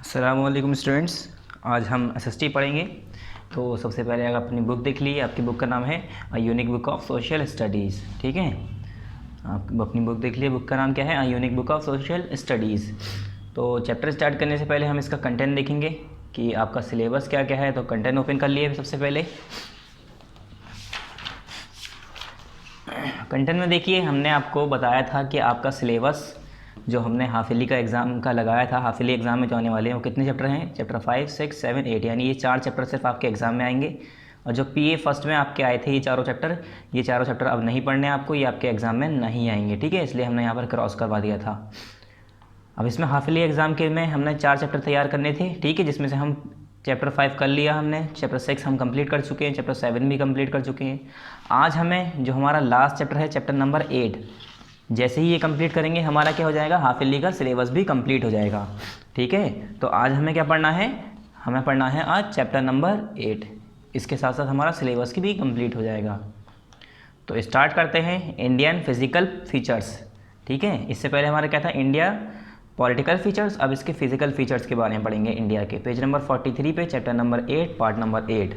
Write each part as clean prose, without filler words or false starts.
अस्सलाम वालेकुम स्टूडेंट्स। आज हम एसएसटी पढ़ेंगे। तो सबसे पहले आप अपनी बुक देख लीजिए। आपकी बुक का नाम है a unique book of social studies. ठीक है, आप अपनी बुक देख लीजिए। बुक का नाम क्या है? A unique book of social studies. तो चैप्टर स्टार्ट करने से पहले हम इसका कंटेंट देखेंगे कि आपका सिलेबस क्या क्या है। तो कंटेंट ओपन कर लिए सबसे पहले। कंटेंट में देखिए, हमने आपको बताया था कि आपका सिलेबस जो हमने हाफिली का एग्ज़ाम का लगाया था, हाफिली एग्ज़ाम में जो आने वाले हैं वो कितने चैप्टर हैं? चैप्टर 5, 6, 7, 8, यानी ये 4 चैप्टर सिर्फ आपके एग्ज़ाम में आएंगे। और जो पीए फर्स्ट में आपके आए थे ये चारों चैप्टर अब नहीं पढ़ने हैं आपको, ये आपके एग्ज़ाम में नहीं आएंगे। ठीक है, इसलिए हमने यहाँ पर क्रॉस करवा दिया था। अब इसमें हाफिली एग्ज़ाम के में हमने 4 चैप्टर तैयार करने थे। ठीक है, जिसमें से हम चैप्टर 5 कर लिया हमने, चैप्टर 6 हम कंप्लीट कर चुके हैं, चैप्टर 7 भी कंप्लीट कर चुके हैं। आज हमें जो हमारा लास्ट चैप्टर है, चैप्टर नंबर 8, जैसे ही ये कंप्लीट करेंगे हमारा क्या हो जाएगा? हाफिली का सिलेबस भी कंप्लीट हो जाएगा। ठीक है, तो आज हमें क्या पढ़ना है? हमें पढ़ना है आज चैप्टर नंबर 8। इसके साथ साथ हमारा सिलेबस की भी कंप्लीट हो जाएगा। तो स्टार्ट करते हैं। Indian physical features. ठीक है, इससे पहले हमारा क्या था? India political features. अब इसके फिजिकल फीचर्स के बारे में पढ़ेंगे इंडिया के। पेज नंबर 43 पे chapter number 8 part number 8।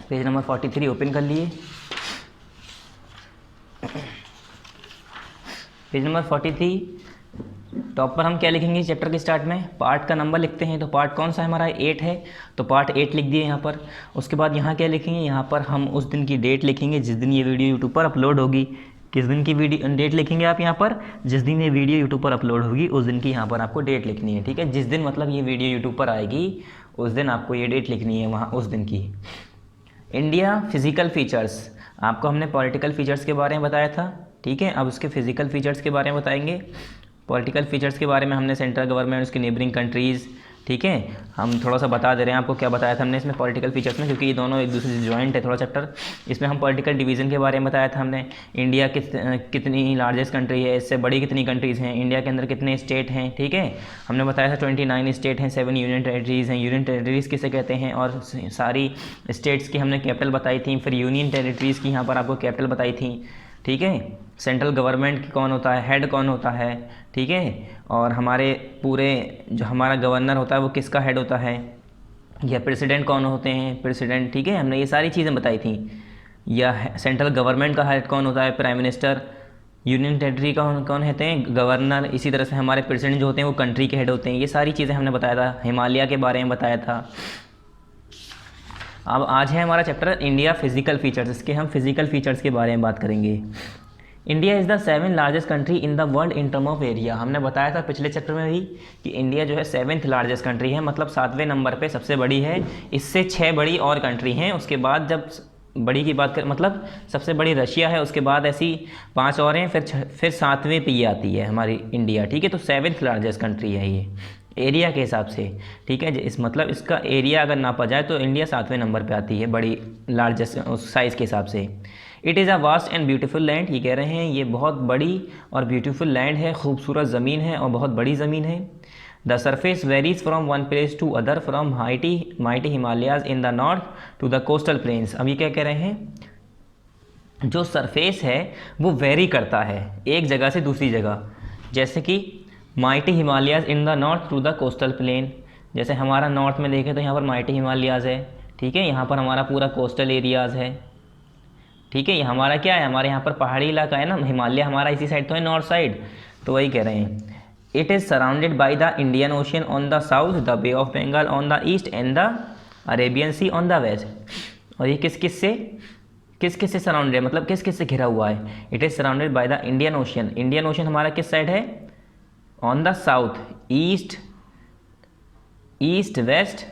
Page number 43 open कर लिए। पेज नंबर 43 टॉप पर हम क्या लिखेंगे? चैप्टर के स्टार्ट में पार्ट का नंबर लिखते हैं। तो पार्ट कौन सा है हमारा? 8 है, तो पार्ट 8 लिख दिए यहाँ पर। उसके बाद यहाँ क्या लिखेंगे? यहाँ पर हम उस दिन की डेट लिखेंगे जिस दिन ये वीडियो यूट्यूब पर अपलोड होगी। किस दिन की वीडियो डेट लिखेंगे आप यहाँ पर? जिस दिन ये वीडियो यूट्यूब पर अपलोड होगी उस दिन की यहाँ पर आपको डेट लिखनी है। ठीक है, जिस दिन मतलब ये वीडियो यूट्यूब पर आएगी उस दिन आपको ये डेट लिखनी है वहाँ उस दिन की। India physical features. आपको हमने पॉलिटिकल फीचर्स के बारे में बताया था। ठीक है, अब उसके फिजिकल फीचर्स के बारे में बताएंगे। पॉलिटिकल फीचर्स के बारे में हमने सेंट्रल गवर्नमेंट, उसकी नेबरिंग कंट्रीज़, ठीक है, हम थोड़ा सा बता दे रहे हैं आपको क्या बताया था हमने इसमें पॉलिटिकल फीचर्स में, क्योंकि ये दोनों एक दूसरे से जॉइंट है थोड़ा चैप्टर। इसमें हम पॉलिटिकल डिवीज़न के बारे में बताया था हमने। इंडिया कितनी लार्जेस्ट कंट्री है, इससे बड़ी कितनी कंट्रीज़ हैं, इंडिया के अंदर कितने स्टेट हैं। ठीक है, हमने बताया था 29 स्टेट हैं, 7 यूनियन टेरिटरीज़ हैं। यूनियन टेरिटरीज़ किसे कहते हैं? और सारी स्टेट्स की हमने कैपिटल बताई थी। फिर यूनियन टेरिटरीज़ की यहाँ पर आपको कैपिटल बताई थी। ठीक है, सेंट्रल गवर्नमेंट कौन होता है, हेड कौन होता है। ठीक है, और हमारे पूरे जो हमारा गवर्नर होता है वो किसका हेड होता है, या प्रेसिडेंट कौन होते हैं, प्रेसिडेंट। ठीक है, हमने ये सारी चीज़ें बताई थी। या सेंट्रल गवर्नमेंट का हेड कौन होता है, प्राइम मिनिस्टर। यूनियन टेरिटरी का कौन होते हैं, गवर्नर। इसी तरह से हमारे प्रेसिडेंट जो होते हैं वो कंट्री के हेड होते हैं। ये सारी चीज़ें हमने बताया था। हिमालय के बारे में बताया था। अब आज है हमारा चैप्टर इंडिया फिजिकल फीचर्स। इसके हम फिजिकल फीचर्स के बारे में बात करेंगे। India is the 7th largest country in the world in term of area. हमने बताया था पिछले चैप्टर में भी कि इंडिया जो है 7th लार्जेस्ट कंट्री है, मतलब 7वें नंबर पे सबसे बड़ी है। इससे 6 बड़ी और कंट्री हैं। उसके बाद जब बड़ी की बात कर मतलब सबसे बड़ी रशिया है, उसके बाद ऐसी 5 और हैं, फिर 7वें पे ये आती है हमारी इंडिया। ठीक है, तो 7th लार्जेस्ट कंट्री है ये एरिया के हिसाब से। ठीक है, इस मतलब इसका एरिया अगर नापा जाए तो इंडिया 7वें नंबर पे आती है बड़ी लार्जेस्ट साइज़ के हिसाब से। It is a vast and beautiful land. ये कह रहे हैं ये बहुत बड़ी और ब्यूटीफुल लैंड है, खूबसूरत ज़मीन है और बहुत बड़ी ज़मीन है। The surface varies from one place to other, from mighty Himalayas in the north to the coastal plains. अब ये क्या कह रहे हैं? जो सरफेस है वो वेरी करता है एक जगह से दूसरी जगह। जैसे कि mighty Himalayas in the north to the coastal plain. जैसे हमारा नॉर्थ में देखें तो यहाँ पर माइटी हिमालयाज है। ठीक है, यहाँ पर हमारा पूरा कोस्टल एरियाज़ है। ठीक है, ये हमारा क्या है? हमारे यहाँ पर पहाड़ी इलाका है ना, हिमालय हमारा इसी साइड तो है, नॉर्थ साइड। तो वही कह रहे हैं। It is surrounded by the Indian Ocean on the south, the bay of Bengal on the east and the Arabian Sea on the west. और ये किस किस से सराउंडेड है, मतलब किस से घिरा हुआ है? It is surrounded by the Indian ocean. Indian ocean हमारा किस साइड है? On the south, east west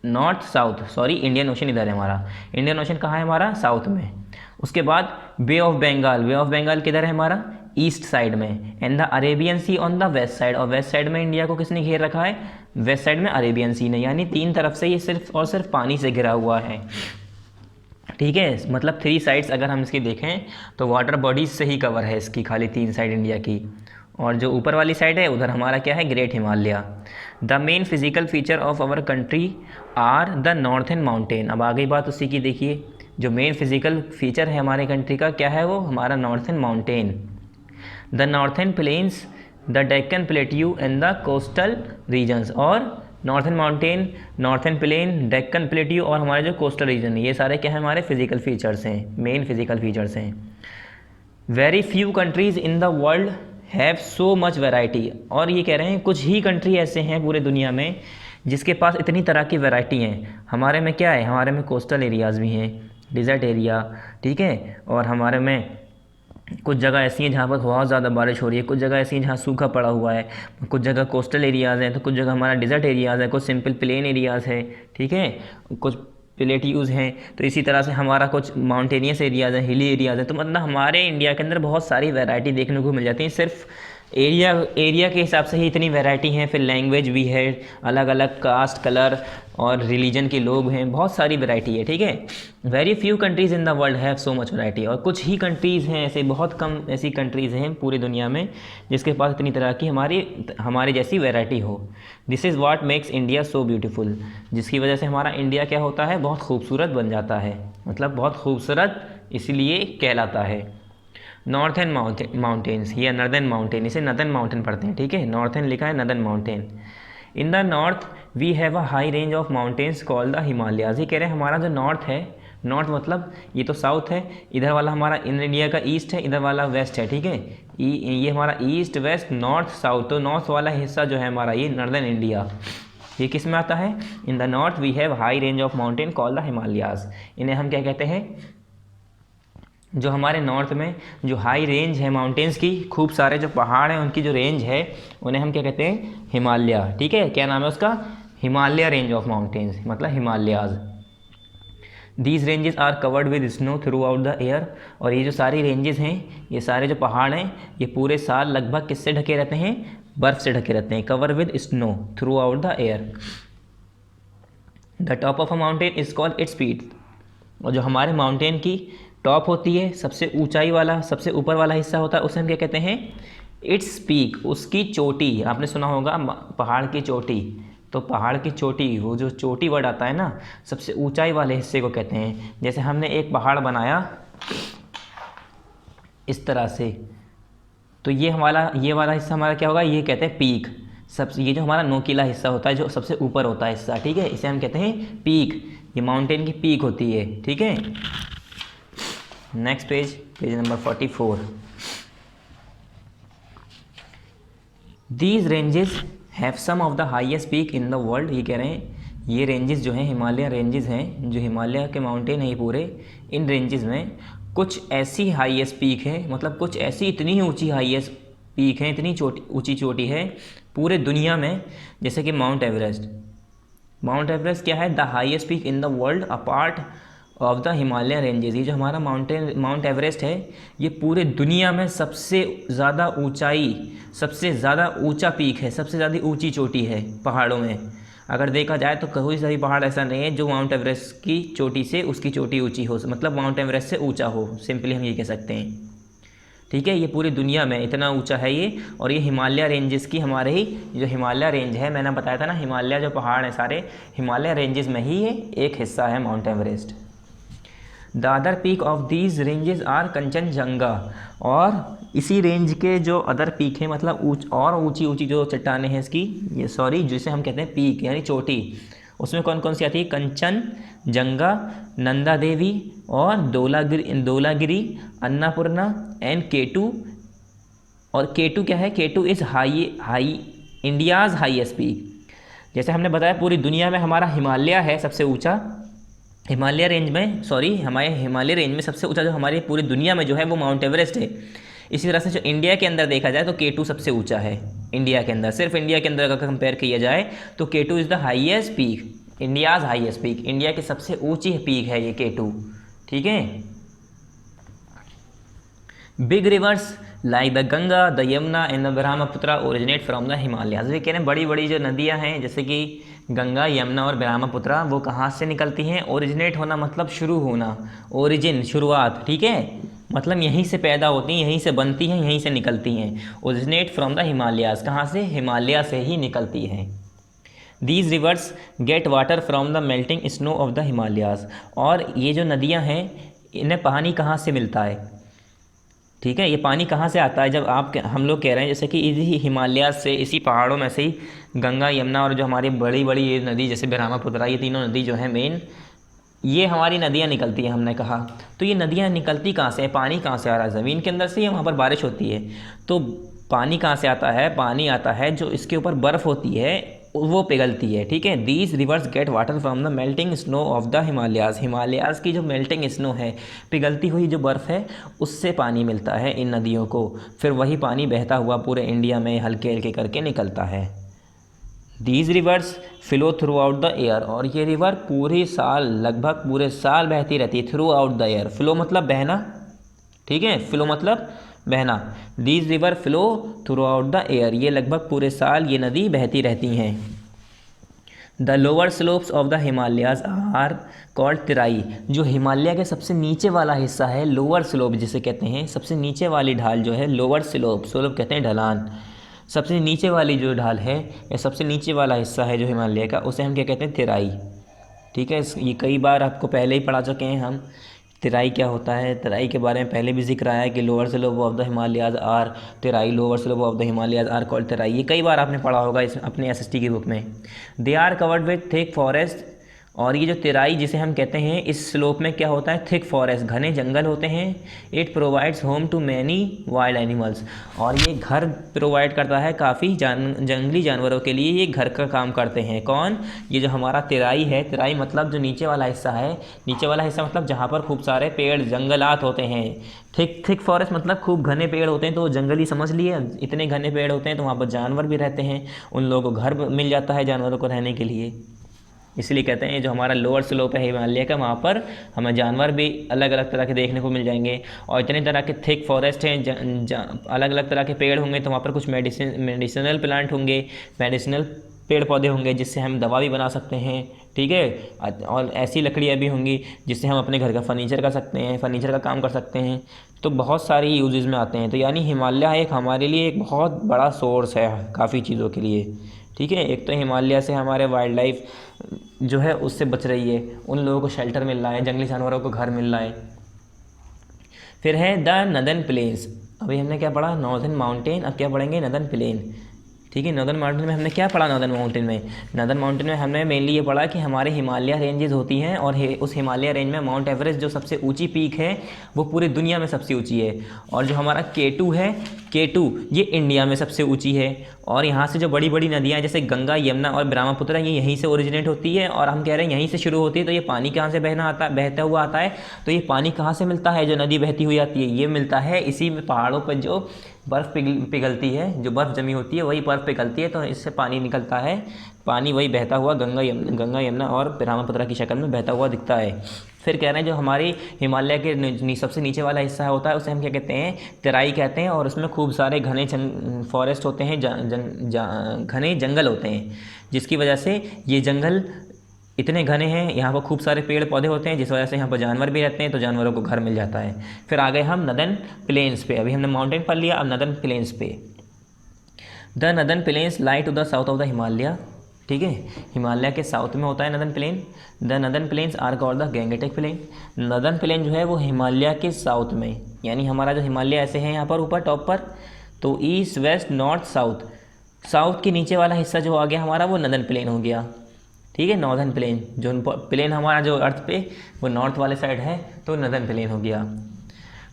north south, sorry Indian ocean इधर है हमारा। इंडियन ओशन कहाँ है हमारा? साउथ में। उसके बाद बे ऑफ बंगाल किधर है हमारा? ईस्ट साइड में। And the Arabian Sea on the west side, और वेस्ट साइड में इंडिया को किसने घेर रखा है? वेस्ट साइड में अरेबियन सी ने। यानी 3 तरफ से ये सिर्फ और सिर्फ पानी से घिरा हुआ है। ठीक है, मतलब 3 साइड्स अगर हम इसकी देखें तो वाटर बॉडीज से ही कवर है इसकी, खाली 3 साइड इंडिया की। और जो ऊपर वाली साइड है उधर हमारा क्या है? Great Himalaya. The main physical feature of our country are the northern mountain. अब आगे बात उसी की देखिए। जो मेन फिजिकल फीचर है हमारे कंट्री का क्या है? वो हमारा northern mountain. The northern plains the Deccan plateau and the coastal regions, और northern mountain, northern plain, Deccan plateau और हमारे जो कोस्टल रीजन है, ये सारे क्या है हमारे फिजिकल फीचर्स हैं, मेन फिजिकल फीचर्स हैं। Very few countries in the world have so much variety, और ये कह रहे हैं कुछ ही कंट्री ऐसे हैं पूरे दुनिया में जिसके पास इतनी तरह की वैरायटी हैं। हमारे में क्या है, हमारे में कोस्टल एरियाज़ भी हैं, डिज़र्ट एरिया, ठीक है, और हमारे में कुछ जगह ऐसी हैं जहाँ पर बहुत ज़्यादा बारिश हो रही है, कुछ जगह ऐसी हैं जहाँ सूखा पड़ा हुआ है, कुछ जगह कोस्टल एरियाज़ हैं, तो कुछ जगह हमारा डिज़र्ट एरियाज़ है, कुछ सिंपल प्लेन एरियाज़ है, ठीक है, कुछ प्लेट्यूज़ हैं। तो इसी तरह से हमारा कुछ माउंटेनियस एरियाज़ हैं, हिली एरियाज़ हैं। तो मतलब हमारे इंडिया के अंदर बहुत सारी वैरायटी देखने को मिल जाती है। सिर्फ एरिया के हिसाब से ही इतनी वैरायटी हैं, फिर लैंग्वेज भी है, अलग अलग कास्ट, कलर और रिलीजन के लोग हैं, बहुत सारी वैरायटी है, ठीक है। Very few countries in the world have so much variety, और कुछ ही कंट्रीज़ हैं ऐसे, बहुत कम ऐसी कंट्रीज़ हैं पूरी दुनिया में जिसके पास इतनी तरह की हमारी जैसी वैरायटी हो। This is what makes India so beautiful, जिसकी वजह से हमारा इंडिया क्या होता है, बहुत खूबसूरत बन जाता है, मतलब बहुत खूबसूरत इसलिए कहलाता है। नॉर्थन माउंटेन्स या नर्दर्न माउंटेन, इसे नर्दर्न माउंटेन पढ़ते हैं, ठीक है, नॉर्थन लिखा है, northern mountain. In the north we have a high range of mountains called the Himalayas. ये कह रहे हैं हमारा जो नॉर्थ है, नॉर्थ मतलब ये तो साउथ है, इधर वाला हमारा इंडिया का ईस्ट है, इधर वाला वेस्ट है, ठीक है, ये हमारा ईस्ट वेस्ट नॉर्थ साउथ। तो नॉर्थ वाला हिस्सा जो है हमारा ये नर्दर्न इंडिया, ये किस में आता है, in the north we have high range of mountain called the Himalayas. इन्हें हम क्या कहते हैं, जो हमारे नॉर्थ में जो हाई रेंज है माउंटेन्स की, खूब सारे जो पहाड़ हैं उनकी जो रेंज है, उन्हें हम क्या कहते हैं, हिमालय, ठीक है। क्या नाम है उसका, हिमालय रेंज ऑफ माउंटेन्स, मतलब Himalayas. These ranges are covered with snow throughout the year, और ये जो सारी रेंजेस हैं, ये सारे जो पहाड़ हैं, ये पूरे साल लगभग किससे ढके रहते हैं, बर्फ़ से ढके रहते हैं। Cover with snow throughout the year. The top of a mountain is called its peak, और जो हमारे माउंटेन की टॉप होती है, सबसे ऊंचाई वाला, सबसे ऊपर वाला हिस्सा होता है, उसे हम क्या कहते हैं, इट्स पीक, उसकी चोटी। आपने सुना होगा पहाड़ की चोटी, तो पहाड़ की चोटी, वो जो चोटी वर्ड आता है ना, सबसे ऊंचाई वाले हिस्से को कहते हैं। जैसे हमने एक पहाड़ बनाया इस तरह से, तो ये वाला हिस्सा हमारा क्या होगा, ये कहते हैं पीक। सबसे ये जो हमारा नोकीला हिस्सा होता है, जो सबसे ऊपर होता है हिस्सा, ठीक है, इसे हम कहते हैं पीक। ये माउंटेन की पीक होती है, ठीक है। Next page number 44। These ranges have some of the highest peak in the world. ये कह रहे हैं ये रेंजेस जो हैं, हिमालय रेंजेस हैं, जो हिमालय के माउंटेन हैं ये पूरे, इन रेंजेस में कुछ ऐसी हाईएस्ट पीक है, मतलब कुछ ऐसी इतनी ऊंची हाईएस्ट पीक है, इतनी ऊंची चोटी है पूरे दुनिया में, जैसे कि माउंट एवरेस्ट। माउंट एवरेस्ट क्या है, the highest peak in the world apart of the Himalaya ranges. ये जो हमारा माउंट एवरेस्ट है, ये पूरे दुनिया में सबसे ज़्यादा ऊंचाई, सबसे ज़्यादा ऊंचा पीक है, सबसे ज़्यादा ऊंची चोटी है पहाड़ों में। अगर देखा जाए तो कोई सा भी पहाड़ ऐसा नहीं है जो माउंट एवरेस्ट की चोटी से उसकी चोटी ऊंची हो, मतलब माउंट एवरेस्ट से ऊंचा हो, सिंपली हम ये कह सकते हैं, ठीक है। ये पूरी दुनिया में इतना ऊंचा है ये, और ये हिमालय रेंजेस की, हमारे ही जो हिमालय रेंज है, मैंने बताया था ना, हिमालय जो पहाड़ हैं सारे हिमालय रेंजेस में ही ये एक हिस्सा है Mount Everest. The other peak of these ranges are Kanchenjunga, और इसी रेंज के जो अदर पीक हैं, मतलब और ऊंची ऊंची जो चट्टानें हैं इसकी, ये सॉरी जिसे हम कहते हैं पीक यानी चोटी, उसमें कौन कौन सी आती है, कंचनजंगा, नंदा देवी और धौलागिरी, अन्नपूर्णा एंड केटू। और केटू क्या है, K two is high India's highest peak. जैसे हमने बताया पूरी दुनिया में हमारा हिमालय है सबसे ऊंचा, हमारे हिमालय रेंज में सबसे ऊंचा जो हमारी पूरी दुनिया में जो है वो माउंट एवरेस्ट है। इसी तरह से जो इंडिया के अंदर देखा जाए तो केटू सबसे ऊंचा है इंडिया के अंदर, सिर्फ इंडिया के अंदर अगर कंपेयर किया जाए तो K two is the highest peak, India's highest peak, India की सबसे ऊंची पीक है ये केटू, ठीक है। Big rivers like the Ganga, the Yamuna and the Brahmaputra originate from the Himalayas. वे कह रहे हैं बड़ी बड़ी जो नदियां हैं जैसे कि गंगा, यमुना और ब्रह्मपुत्र, वो कहाँ से निकलती हैं, ओरिजिनेट होना मतलब शुरू होना, ओरिजिन शुरुआत, ठीक है, मतलब यहीं से पैदा होती हैं, यहीं से बनती हैं, यहीं से निकलती हैं। ओरिजिनेट फ्रॉम द हिमालयाज, कहाँ से, हिमालय से ही निकलती हैं। These rivers get water from the melting snow of the Himalayas. और ये जो नदियाँ हैं इन्हें पानी कहाँ से मिलता है, ठीक है। ये पानी कहाँ से आता है, जब हम लोग कह रहे हैं जैसे कि इसी हिमालय से, इसी पहाड़ों में से ही गंगा, यमुना और जो हमारी बड़ी बड़ी ये नदी जैसे ब्रह्मपुत्र, ये तीनों नदी जो है मेन, ये हमारी नदियाँ निकलती हैं, हमने कहा। तो ये नदियाँ निकलती कहाँ से है, पानी कहाँ से आ रहा है, ज़मीन के अंदर से, या वहाँ पर बारिश होती है। तो पानी कहाँ से आता है, पानी आता है जो इसके ऊपर बर्फ़ होती है वो पिघलती है, ठीक है। These rivers get water from the melting snow of the Himalayas, Himalayas की जो मेल्टिंग स्नो है, पिघलती हुई जो बर्फ़ है, उससे पानी मिलता है इन नदियों को। फिर वही पानी बहता हुआ पूरे इंडिया में हल्के हल्के करके निकलता है। These rivers flow throughout the year, और ये रिवर पूरे साल, लगभग पूरे साल बहती रहती है। Throughout the year, flow मतलब बहना, ठीक है, फ्लो मतलब बहना। These river flow throughout the year, ये लगभग पूरे साल ये नदी बहती रहती हैं। The lower slopes of the Himalayas are called Terai, जो हिमालय के सबसे नीचे वाला हिस्सा है, लोअर स्लोप जिसे कहते हैं, सबसे नीचे वाली ढाल जो है लोअर स्लोप, स्लोप कहते हैं ढलान, सबसे नीचे वाली जो ढाल है या सबसे नीचे वाला हिस्सा है जो हिमालय का, उसे हम क्या कहते हैं, तराई, ठीक है। ये कई बार आपको पहले ही पढ़ा चुके हैं हम, तराई क्या होता है। तराई के बारे में पहले भी जिक्र आया है कि lower slope of the Himalayas are Terai, lower slope of the Himalayas are called Terai, ये कई बार आपने पढ़ा होगा इस अपने एसएसटी की बुक में। They are covered with thick forest, और ये जो तराई जिसे हम कहते हैं, इस स्लोप में क्या होता है, थिक फॉरेस्ट, घने जंगल होते हैं। It provides home to many wild animals, और ये घर प्रोवाइड करता है काफ़ी जंगली जानवरों के लिए, ये घर का काम करते हैं। कौन, ये जो हमारा तराई है, तराई मतलब जो नीचे वाला हिस्सा है, नीचे वाला हिस्सा मतलब जहाँ पर खूब सारे पेड़ जंगलात होते हैं। थिक फॉरेस्ट मतलब खूब घने पेड़ होते हैं, तो जंगली समझ लिए, इतने घने पेड़ होते हैं तो वहाँ पर जानवर भी रहते हैं, उन लोगों को घर मिल जाता है जानवरों को रहने के लिए। इसलिए कहते हैं जो हमारा लोअर स्लोप है हिमालय का, वहाँ पर हमें जानवर भी अलग अलग तरह के देखने को मिल जाएंगे। और इतने तरह के थिक फॉरेस्ट हैं, अलग अलग तरह के पेड़ होंगे, तो वहाँ पर कुछ मेडिसिनल प्लांट होंगे, मेडिसिनल पेड़ पौधे होंगे जिससे हम दवा भी बना सकते हैं, ठीक है। और ऐसी लकड़ियाँ भी होंगी जिससे हम अपने घर का फर्नीचर कर सकते हैं, फर्नीचर का काम कर सकते हैं। तो बहुत सारी यूजेस में आते हैं। तो यानी हिमालय एक हमारे लिए एक बहुत बड़ा सोर्स है काफ़ी चीज़ों के लिए, ठीक है। एक तो हिमालय से हमारे वाइल्ड लाइफ जो है उससे बच रही है, उन लोगों को शेल्टर मिल रहा है, जंगली जानवरों को घर मिल रहा है। फिर है द नदर्न प्लेन्स, अभी हमने क्या पढ़ा, नॉर्दर्न माउंटेन, अब क्या पढ़ेंगे, नदर्न प्लेन, ठीक है। नॉर्दर्न माउंटेन में हमने क्या पढ़ा, नॉर्दर्न माउंटेन में, नॉर्दर्न माउंटेन में हमने मेनली ये पढ़ा कि हमारे हिमालय रेंजेस होती हैं, और उस हिमालय रेंज में माउंट एवरेस्ट जो सबसे ऊंची पीक है वो पूरी दुनिया में सबसे ऊंची है। और जो हमारा K2 है, K2 ये इंडिया में सबसे ऊंची है। और यहाँ से जो बड़ी बड़ी नदियाँ हैं जैसे गंगा, यमुना और ब्रह्मपुत्र, ये यहीं से ओरिजिनेट होती है, और हम कह रहे हैं यहीं से शुरू होती है। तो ये पानी कहाँ से बहता हुआ आता है, तो ये पानी कहाँ से मिलता है, जो नदी बहती हुई आती है, ये मिलता है इसी पहाड़ों पर जो बर्फ़ पिघलती है, जो बर्फ़ जमी होती है वही बर्फ़ पिघलती है, तो इससे पानी निकलता है। पानी वही बहता हुआ गंगा यमुना और ब्रह्मपुत्र की शक्ल में बहता हुआ दिखता है। फिर कह रहे हैं जो हमारी हिमालय के सबसे नीचे वाला हिस्सा होता है उसे हम क्या कहते हैं, तराई कहते हैं, और उसमें खूब सारे घने फॉरेस्ट होते हैं, घने जंगल होते हैं, जिसकी वजह से ये जंगल इतने घने हैं, यहाँ पर खूब सारे पेड़ पौधे होते हैं, जिस वजह से यहाँ पर जानवर भी रहते हैं, तो जानवरों को घर मिल जाता है। फिर आ गए हम नदर्न प्लेन्स पे, अभी हमने माउंटेन पढ़ लिया, अब नदर्न प्लेन्स पे। The northern plains lie to the south of the Himalaya, ठीक है, हिमालय के साउथ में होता है northern plain. The northern plains are called the Gangetic plain, northern plain जो है वो हिमालय के साउथ में, यानी हमारा जो हिमालय ऐसे है यहाँ पर ऊपर टॉप पर, तो east west north south, south के नीचे वाला हिस्सा जो आ गया हमारा वो नदर्न प्लेन हो गया, ठीक है। नॉर्दर्न प्लेन, जो प्लेन हमारा जो अर्थ पे वो नॉर्थ वाले साइड है, तो नदर्न प्लेन हो गया।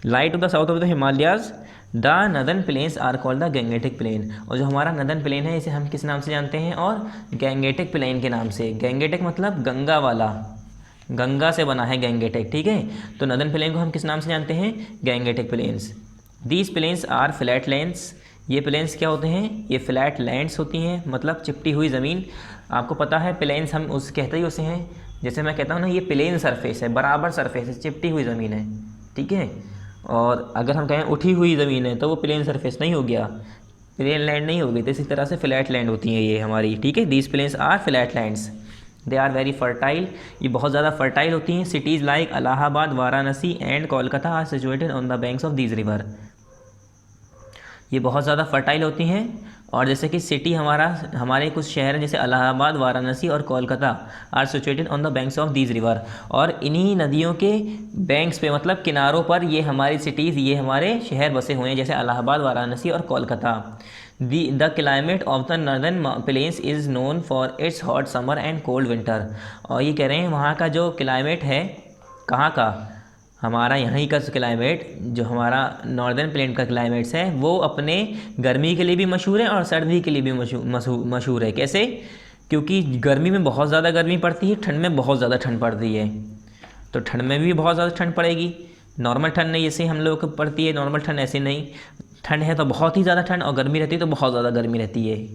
Lie to the south of the Himalayas, the northern plains are called the Gangetic plain, और जो हमारा नदर्न प्लेन है इसे हम किस नाम से जानते हैं, और गैंगेटिक प्लेन के नाम से। गैंगेटिक मतलब गंगा वाला, गंगा से बना है गैंगेटिक, ठीक है। तो नदर्न प्लेन को हम किस नाम से जानते हैं, Gangetic plains. These plains are flat lands, ये प्लेन्स क्या होते हैं, ये फ्लैट लैंड्स होती हैं, मतलब चिपटी हुई ज़मीन। आपको पता है प्लेन्स हम उस कहते ही उसे हैं, जैसे मैं कहता हूँ ना ये प्लेन सरफेस है, बराबर सरफेस है, चिपटी हुई ज़मीन है, ठीक है। और अगर हम कहें उठी हुई ज़मीन है तो वो प्लेन सरफेस नहीं हो गया, प्लेन लैंड नहीं होगी। तो इसी तरह से फ्लैट लैंड होती हैं ये हमारी, ठीक है। These plains are flat lands, they are very fertile, ये बहुत ज़्यादा फर्टाइल होती हैं। Cities like Allahabad, Varanasi and Kolkata are situated on the banks of these river, ये बहुत ज़्यादा फर्टाइल होती हैं। और जैसे कि सिटी हमारे कुछ शहर हैं जैसे इलाहाबाद, वाराणसी और Kolkata are situated on the banks of these river, और इन्हीं नदियों के बैंक्स पे मतलब किनारों पर ये हमारी सिटीज़, ये हमारे शहर बसे हुए हैं जैसे इलाहाबाद, वाराणसी और Kolkata. The climate of the northern planes is known for its hot summer and cold winter. और ये कह रहे हैं वहाँ का जो क्लाइमेट है, कहाँ का, हमारा यहीं का क्लाइमेट, जो हमारा नॉर्दर्न प्लेन का क्लाइमेट्स है वो अपने गर्मी के लिए भी मशहूर है और सर्दी के लिए भी मशहूर है। कैसे? क्योंकि गर्मी में बहुत ज़्यादा गर्मी पड़ती है, ठंड में बहुत ज़्यादा ठंड पड़ती है। तो ठंड में भी बहुत ज़्यादा ठंड पड़ेगी, नॉर्मल ठंड नहीं जैसे हम लोग को पड़ती है, नॉर्मल ठंड ऐसे नहीं, ठंड है तो बहुत ही ज़्यादा ठंड, और गर्मी रहती है तो बहुत ज़्यादा गर्मी रहती है।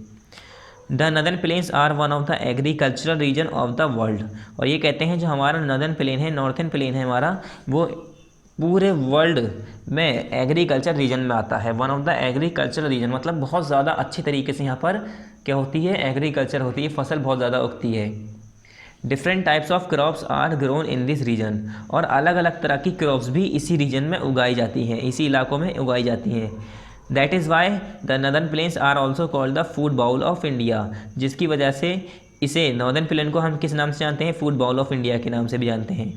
The northern plains are one of the agricultural region of the world. और ये कहते हैं जो हमारा नदर्न प्लेन है, नॉर्थन प्लेन है हमारा, वो पूरे वर्ल्ड में एग्रीकल्चर रीजन में आता है। One of the agricultural region मतलब बहुत ज़्यादा अच्छे तरीके से यहाँ पर क्या होती है, एग्रीकल्चर होती है, फसल बहुत ज़्यादा उगती है। Different types of crops are grown in this region. और अलग अलग तरह की क्रॉप्स भी इसी रीजन में उगाई जाती हैं, इसी इलाकों में उगाई जाती हैं। That is why the northern plains are also called the food bowl of India, जिसकी वजह से इसे नॉर्दर्न प्लेन को हम किस नाम से जानते हैं, फूड बाउल ऑफ इंडिया के नाम से भी जानते हैं।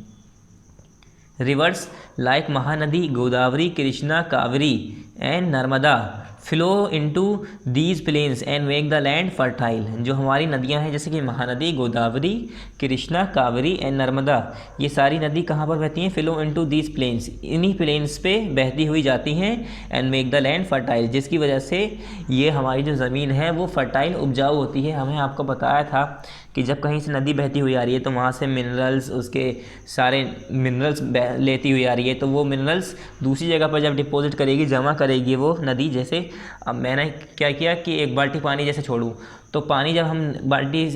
Rivers like Mahanadi, Godavari, Krishna, Kaveri and Narmada flow into these plains and make the land fertile. जो हमारी नदियां हैं जैसे कि महानदी, गोदावरी, कृष्णा, कावेरी एंड नर्मदा, ये सारी नदी कहाँ पर बहती हैं, फ्लो इनटू दीज प्लेन्स, इन्हीं प्लेन्स पे बहती हुई जाती हैं, and make the land fertile, जिसकी वजह से ये हमारी जो ज़मीन है वो फर्टाइल, उपजाऊ होती है। हमें आपको बताया था कि जब कहीं से नदी बहती हुई आ रही है तो वहाँ से मिनरल्स, उसके सारे मिनरल्स लेती हुई आ रही है, तो वो मिनरल्स दूसरी जगह पर जब डिपॉजिट करेगी, जमा करेगी वो नदी। जैसे अब मैंने क्या किया कि एक बाल्टी पानी जैसे छोड़ूं, तो पानी जब हम बाल्टी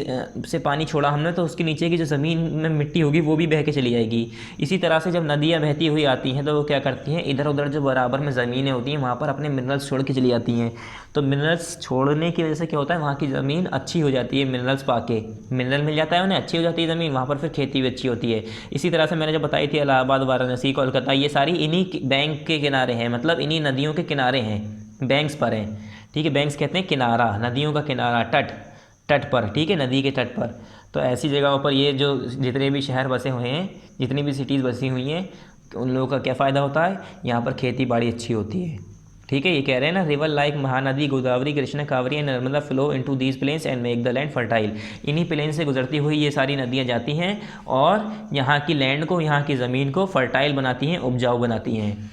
से पानी छोड़ा हमने, तो उसके नीचे की जो ज़मीन में मिट्टी होगी वो भी बह के चली जाएगी। इसी तरह से जब नदियाँ बहती हुई आती हैं तो वो क्या करती हैं, इधर उधर जो बराबर में ज़मीनें होती हैं वहाँ पर अपने मिनरल्स छोड़ के चली जाती हैं। तो मिनरल्स छोड़ने की वजह से क्या होता है, वहाँ की ज़मीन अच्छी हो जाती है, मिनरल्स पाके मिनरल मिल जाता है उन्हें, अच्छी हो जाती है ज़मीन, वहाँ पर फिर खेती भी अच्छी होती है। इसी तरह से मैंने जो बताई थी इलाहाबाद, वाराणसी, कोलकाता, ये सारी इन्हीं बैंक के किनारे हैं, मतलब इन्हीं नदियों के किनारे हैं, बैंक्स पर हैं। ठीक है, बैंक्स कहते हैं किनारा, नदियों का किनारा, तट पर, ठीक है, नदी के तट पर। तो ऐसी जगहों पर ये जो जितने भी शहर बसे हुए हैं, जितनी भी सिटीज़ बसी हुई हैं, उन लोगों का क्या फ़ायदा होता है, यहाँ पर खेती बाड़ी अच्छी होती है। ठीक है, ये कह रहे हैं ना, river like Mahanadi, Godavari, Krishna, Kaveri and Narmada flow into these plains and make the land fertile. इन्हीं प्लेन से गुजरती हुई ये सारी नदियाँ जाती हैं और यहाँ की लैंड को, यहाँ की ज़मीन को फर्टाइल बनाती हैं, उपजाऊ बनाती हैं।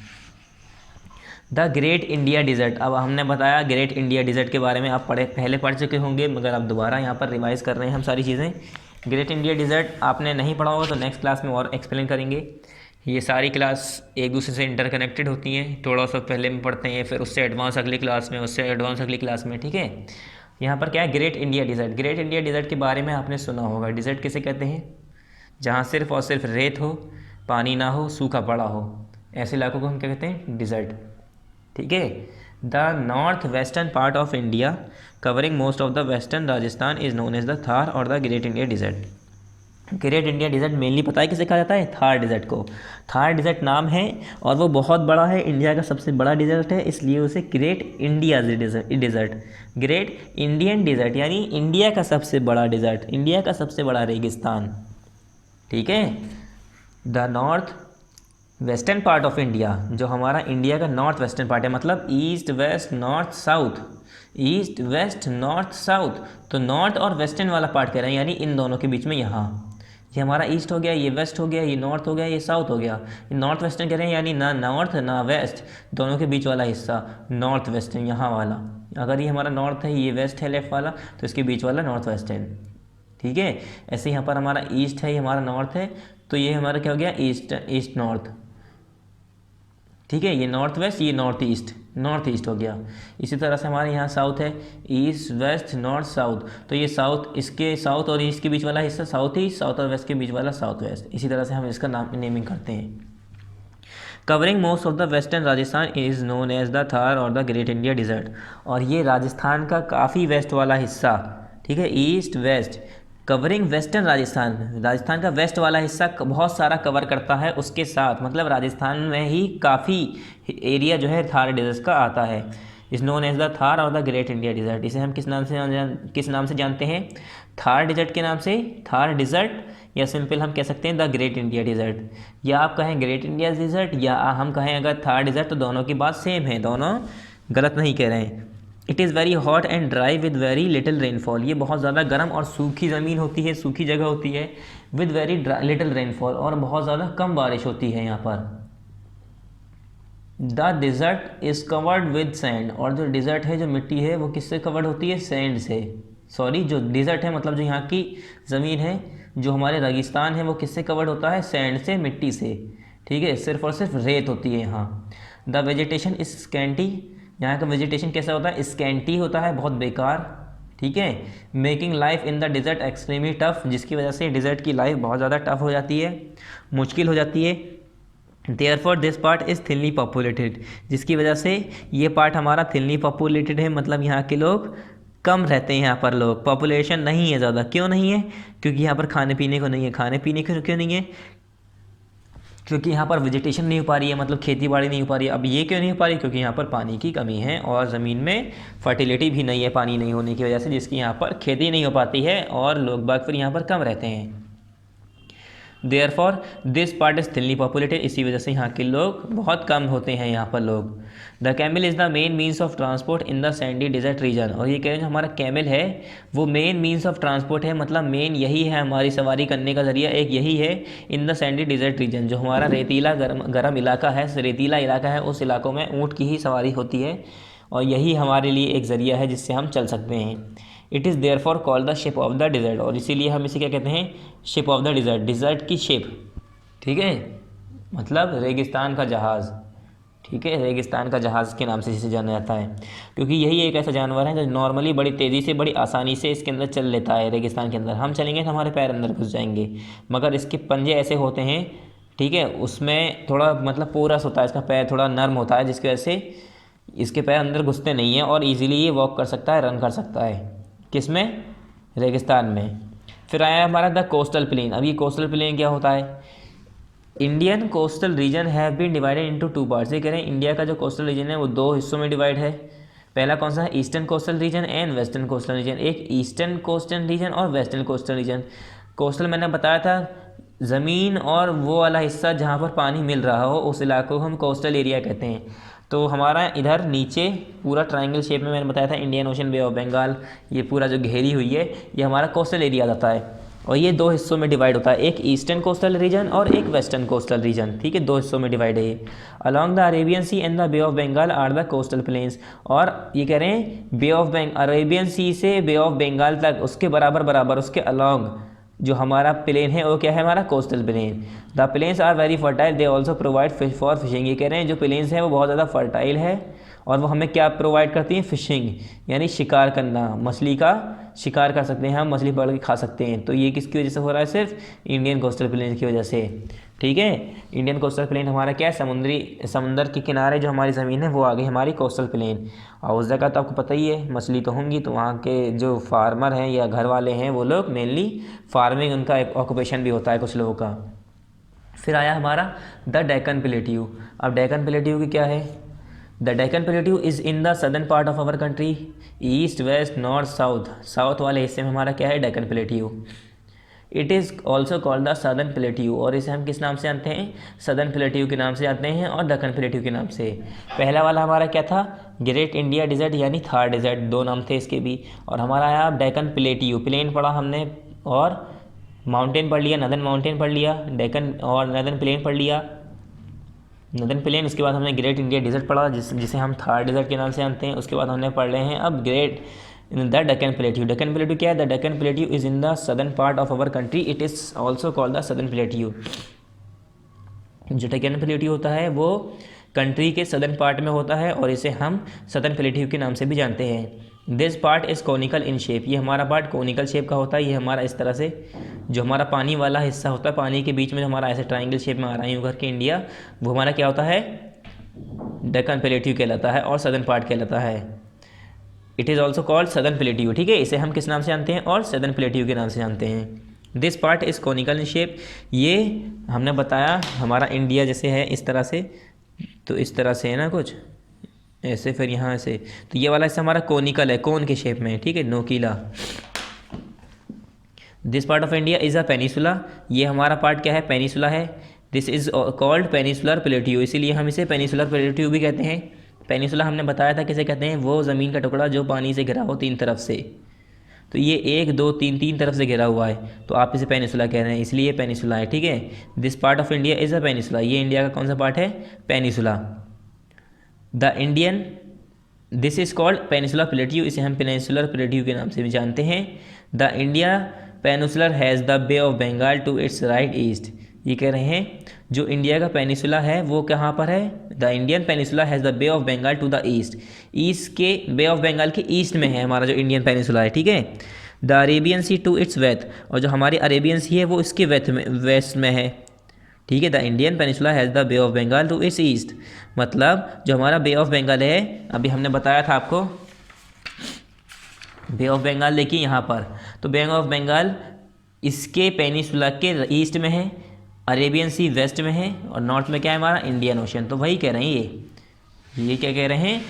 The great India desert. अब हमने बताया ग्रेट इंडिया डिज़र्ट के बारे में, आप पहले पढ़ चुके होंगे, मगर आप दोबारा यहाँ पर रिवाइज़ कर रहे हैं हम सारी चीज़ें। ग्रेट इंडिया डिज़र्ट आपने नहीं पढ़ा होगा तो नेक्स्ट क्लास में और एक्सप्लेन करेंगे। ये सारी क्लास एक दूसरे से इंटरकनेक्टेड होती हैं, थोड़ा सा पहले में पढ़ते हैं, फिर उससे एडवांस अगली क्लास में, उससे एडवांस अगली क्लास में। ठीक है, यहाँ पर क्या है, great India desert. Great India desert के बारे में आपने सुना होगा। डिज़र्ट किसे कहते हैं, जहाँ सिर्फ और सिर्फ रेत हो, पानी ना हो, सूखा पड़ा हो, ऐसे इलाकों को हम क्या कहते हैं, डिज़र्ट। ठीक है, the north western part of India covering most of the western Rajasthan is known as the Thar और the great India desert. Great India desert mainly पता है किसे कहा जाता है, थार डिज़र्ट को। थार डिज़र्ट नाम है और वो बहुत बड़ा है, इंडिया का सबसे बड़ा डिज़र्ट है, इसलिए उसे great India desert, great Indian desert, यानी इंडिया का सबसे बड़ा डिज़र्ट, इंडिया का सबसे बड़ा रेगिस्तान। ठीक है, the north western part of India, जो हमारा इंडिया का नॉर्थ वेस्टर्न पार्ट है, मतलब east west north south, east west north south, तो नॉर्थ और वेस्टर्न वाला पार्ट कह रहे हैं, यानी इन दोनों के बीच में, यहाँ ये हमारा ईस्ट हो गया, ये वेस्ट हो गया, ये नॉर्थ हो गया, ये साउथ हो गया, ये नॉर्थ वेस्टर्न कह रहे हैं, यानी ना नॉर्थ ना वेस्ट, दोनों के बीच वाला हिस्सा नॉर्थ वेस्टर्न, यहाँ वाला। अगर ये हमारा नॉर्थ है, ये वेस्ट है लेफ्ट वाला, तो इसके बीच वाला नॉर्थ वेस्टर्न। ठीक है, ऐसे यहाँ पर हमारा ईस्ट है, ये हमारा नॉर्थ है, तो ये हमारा क्या हो गया, ईस्ट नॉर्थ। ठीक है, ये नॉर्थ वेस्ट, ये नॉर्थ ईस्ट हो गया। इसी तरह से हमारे यहाँ साउथ है, ईस्ट वेस्ट नॉर्थ साउथ, तो ये साउथ, इसके साउथ और ईस्ट के बीच वाला हिस्सा साउथ ईस्ट, साउथ और वेस्ट के बीच वाला साउथ वेस्ट। इसी तरह से हम इसका नेमिंग करते हैं। Covering most of the western Rajasthan is known as the Thar और द ग्रेट इंडिया डिज़र्ट। और ये राजस्थान का काफ़ी वेस्ट वाला हिस्सा, ठीक है, east west covering western Rajasthan, Rajasthan का वेस्ट वाला हिस्सा बहुत सारा कवर करता है, उसके साथ मतलब राजस्थान में ही काफ़ी एरिया जो है थार डिज़र्ट का आता है। Is known as the Thar और द ग्रेट इंडिया डिज़र्ट। इसे हम किस नाम से जानते हैं? थार डिज़र्ट के नाम से, थार डिज़र्ट, या सिंपल हम कह सकते हैं द ग्रेट इंडिया डिज़र्ट, या आप कहें ग्रेट इंडिया डिज़र्ट, या हम कहें अगर थार डिज़र्ट, तो दोनों की बात सेम है, दोनों गलत नहीं कह रहे हैं। It is very hot and dry with very little rainfall. ये बहुत ज़्यादा गर्म और सूखी ज़मीन होती है, सूखी जगह होती है, विद वेरी लिटिल रेनफॉल, और बहुत ज़्यादा कम बारिश होती है यहाँ पर। The desert is covered with sand, और जो डिज़र्ट है, जो मिट्टी है, वो किससे कवर्ड होती है? सैंड से। सॉरी, जो डिज़र्ट है मतलब जो यहाँ की ज़मीन है, जो हमारे रेगिस्तान है, वो किससे कवर्ड होता है? सैंड से, मिट्टी से। ठीक है, सिर्फ और सिर्फ रेत होती है यहाँ। द वेजिटेशन इज स्कैंटी, यहाँ का वेजिटेशन कैसा होता है? स्कैंटी होता है, बहुत बेकार। ठीक है, making life in the desert extremely tough, जिसकी वजह से डिज़र्ट की लाइफ बहुत ज़्यादा टफ हो जाती है, मुश्किल हो जाती है। Therefore this part is thinly populated, जिसकी वजह से ये पार्ट हमारा थिनली पॉपुलेटेड है, मतलब यहाँ के लोग कम रहते हैं, यहाँ पर लोग, पॉपुलेशन नहीं है ज़्यादा। क्यों नहीं है? क्योंकि यहाँ पर खाने पीने को नहीं है। खाने पीने को क्यों नहीं है? क्योंकि यहाँ पर वेजिटेशन नहीं हो पा रही है, मतलब खेती बाड़ी नहीं हो पा रही है। अब ये क्यों नहीं हो पा रही? क्योंकि यहाँ पर पानी की कमी है और ज़मीन में फर्टिलिटी भी नहीं है पानी नहीं होने की वजह से, जिसकी यहाँ पर खेती नहीं हो पाती है और लोग बाग फिर यहाँ पर कम रहते हैं। Therefore this part is thinly populated, इसी वजह से यहाँ के लोग बहुत कम होते हैं यहाँ पर लोग। The camel is the main means of transport in the sandy desert region, और ये कह रहे हैं जो हमारा कैमल है वो मेन मीन्स ऑफ ट्रांसपोर्ट है, मतलब मेन यही है हमारी सवारी करने का ज़रिया, एक यही है in the sandy desert region. जो हमारा रेतीला गर्म इलाका है, रेतीला इलाका है, उस इलाकों में ऊँट की ही सवारी होती है, और यही हमारे लिए एक ज़रिया है जिससे हम चल सकते हैं। It is therefore called the ship of the desert, और इसीलिए हम इसे क्या कहते हैं? Ship of the desert, desert की शिप। ठीक है, मतलब रेगिस्तान का जहाज़। ठीक है, रेगिस्तान का जहाज़ के नाम से जिसे जाना जाता है, क्योंकि यही एक ऐसा जानवर है जो नॉर्मली बड़ी तेज़ी से, बड़ी आसानी से इसके अंदर चल लेता है। रेगिस्तान के अंदर हम चलेंगे तो हमारे पैर अंदर घुस जाएंगे, मगर इसके पंजे ऐसे होते हैं, ठीक है, उसमें थोड़ा मतलब पोरस होता है, इसका पैर थोड़ा नर्म होता है, जिसकी वजह से इसके पैर अंदर घुसते नहीं हैं और ईज़िली ये वॉक कर सकता है, रन कर सकता है। किसमें? रेगिस्तान में। फिर आया हमारा द कोस्टल प्लेन। अब ये कोस्टल प्लेन क्या होता है? Indian coastal region have been divided into two parts. ये कह रहे हैं इंडिया का जो कोस्टल रीजन है वो दो हिस्सों में डिवाइड है। पहला कौन सा है? Eastern coastal region and western coastal region. एक ईस्टर्न कोस्टल रीजन और वेस्टर्न कोस्टल रीजन। कोस्टल मैंने बताया था ज़मीन और वो वाला हिस्सा जहाँ पर पानी मिल रहा हो, उस इलाके को हम कोस्टल एरिया कहते हैं। तो हमारा इधर नीचे पूरा ट्रायंगल शेप में मैंने बताया था Indian ocean, bay of Bengal, ये पूरा जो घेरी हुई है ये हमारा कोस्टल एरिया आता है, और ये दो हिस्सों में डिवाइड होता है, एक ईस्टर्न कोस्टल रीजन और एक वेस्टर्न कोस्टल रीजन। ठीक है, दो हिस्सों में डिवाइड है ये। Along the Arabian sea and the bay of Bengal are the coastal plains, और ये कह रहे हैं बे ऑफ अरेबियन सी से बे ऑफ बंगाल तक उसके बराबर उसके अलॉन्ग जो हमारा प्लेन है वो क्या है? हमारा coastal plain. The plains are very fertile, they also provide fish for fishing. ये कह रहे हैं जो प्लेन्स हैं वो बहुत ज़्यादा फर्टाइल है और वो हमें क्या प्रोवाइड करती हैं? फिशिंग, यानी शिकार करना, मछली का शिकार कर सकते हैं हम, मछली पकड़ के खा सकते हैं। तो ये किसकी वजह से हो रहा है? सिर्फ इंडियन कोस्टल प्लेन की वजह से। ठीक है, इंडियन कोस्टल प्लेन हमारा क्या है? समुंदर के किनारे जो हमारी ज़मीन है वो आ गई हमारी कोस्टल प्लेन। और उस जगह तो आपको पता ही है मछली तो होंगी, तो वहाँ के जो फार्मर हैं या घर वाले हैं वो लोग मेनली फार्मिंग, उनका एक ऑक्यूपेशन भी होता है कुछ लोगों का। फिर आया हमारा द डेक्कन प्लेट्यू। अब डेक्कन प्लेट्यू की क्या है? The Deccan plateau is in the southern part of our country, east west north south, south वाले हिस्से में हमारा क्या है? Deccan plateau. It is also called the southern plateau, और इसे हम किस नाम से जानते हैं? सदर्न प्लेट्यू के नाम से जानते हैं और डेक्कन प्लेट्यू के नाम से। पहला वाला हमारा क्या था? ग्रेट इंडिया डिजर्ट यानी थार डिजर्ट, दो नाम थे इसके भी। और हमारा आया डेक्कन प्लेट्यू, प्लेन पढ़ा हमने और माउंटेन पढ़ लिया, नदर्न माउंटेन पढ़ लिया, डेक्कन और नदर्न प्लेन पढ़ लिया, नदर्न प्लेन। उसके बाद हमने ग्रेट इंडिया डिजर्ट पढ़ा जिसे हम थार डिजर्ट के नाम से जानते हैं। उसके बाद हमने पढ़ रहे हैं अब great the Deccan plateau. Deccan plateau क्या है? The Deccan plateau is in the southern part of our country, it is also called the southern plateau. जो डेक्कन प्लेट्यू होता है वो कंट्री के सदर्न पार्ट में होता है और इसे हम सदर्न प्लेट्यू के नाम से भी जानते हैं। This part is conical in shape, ये हमारा पार्ट कोनिकल शेप का होता है। ये हमारा इस तरह से जो हमारा पानी वाला हिस्सा होता है, पानी के बीच में जो हमारा ऐसे ट्रायंगल शेप में आ रहा है यूँ करके इंडिया, वो हमारा क्या होता है? डेक्कन प्लेट्यू कहलाता है और सदर्न पार्ट कहलाता है। It is also called southern plateau. ठीक है, इसे हम किस नाम से जानते हैं? और सदर्न प्लेट्यू के नाम से जानते हैं। This part is conical in shape, ये हमने बताया हमारा इंडिया जैसे है इस तरह से, तो इस तरह से है ना कुछ, ऐसे, फिर यहाँ से, तो ये वाला हिस्सा हमारा कोनिकल है, कोन के शेप में है, ठीक है, नोकीला। This part of India is a peninsula, ये हमारा पार्ट क्या है, पेनिसुला है। This is called peninsular plateau, इसीलिए हम इसे पेनिसुलर प्लेट्यू भी कहते हैं। पेनिसुला हमने बताया था किसे कहते हैं, वो ज़मीन का टुकड़ा जो पानी से घिरा हो तीन तरफ से। तो ये एक दो तीन, तीन तरफ से घिरा हुआ है, तो आप इसे पेनिसुला कह रहे हैं, इसलिए पेनिसुला है, ठीक है। This part of India is a peninsula, ये इंडिया का कौन सा पार्ट है, peninsula. The Indian, this is called peninsular plateau, इसे हम पेनिसुलर प्लेट्यू के नाम से भी जानते हैं। The India peninsular has the bay of Bengal to its right east, ये कह रहे हैं जो इंडिया का पेनिसुला है वो कहाँ पर है, the Indian peninsula has the bay of Bengal to the east, east के, बे ऑफ बंगाल के ईस्ट में है हमारा जो इंडियन पेनिसुला है, ठीक है। The Arabian sea to its west, और जो हमारी अरेबियन सी है वो इसके वेस्ट में है, ठीक है। The Indian peninsula has the bay of Bengal to its east, मतलब जो हमारा बे ऑफ बंगाल है, अभी हमने बताया था आपको, बे ऑफ बंगाल देखिए यहाँ पर, तो बे ऑफ बंगाल इसके पेनिसुला के ईस्ट में है, अरेबियन सी वेस्ट में है, और नॉर्थ में क्या है हमारा, इंडियन ओशन। तो वही कह रहे हैं ये क्या कह रहे हैं,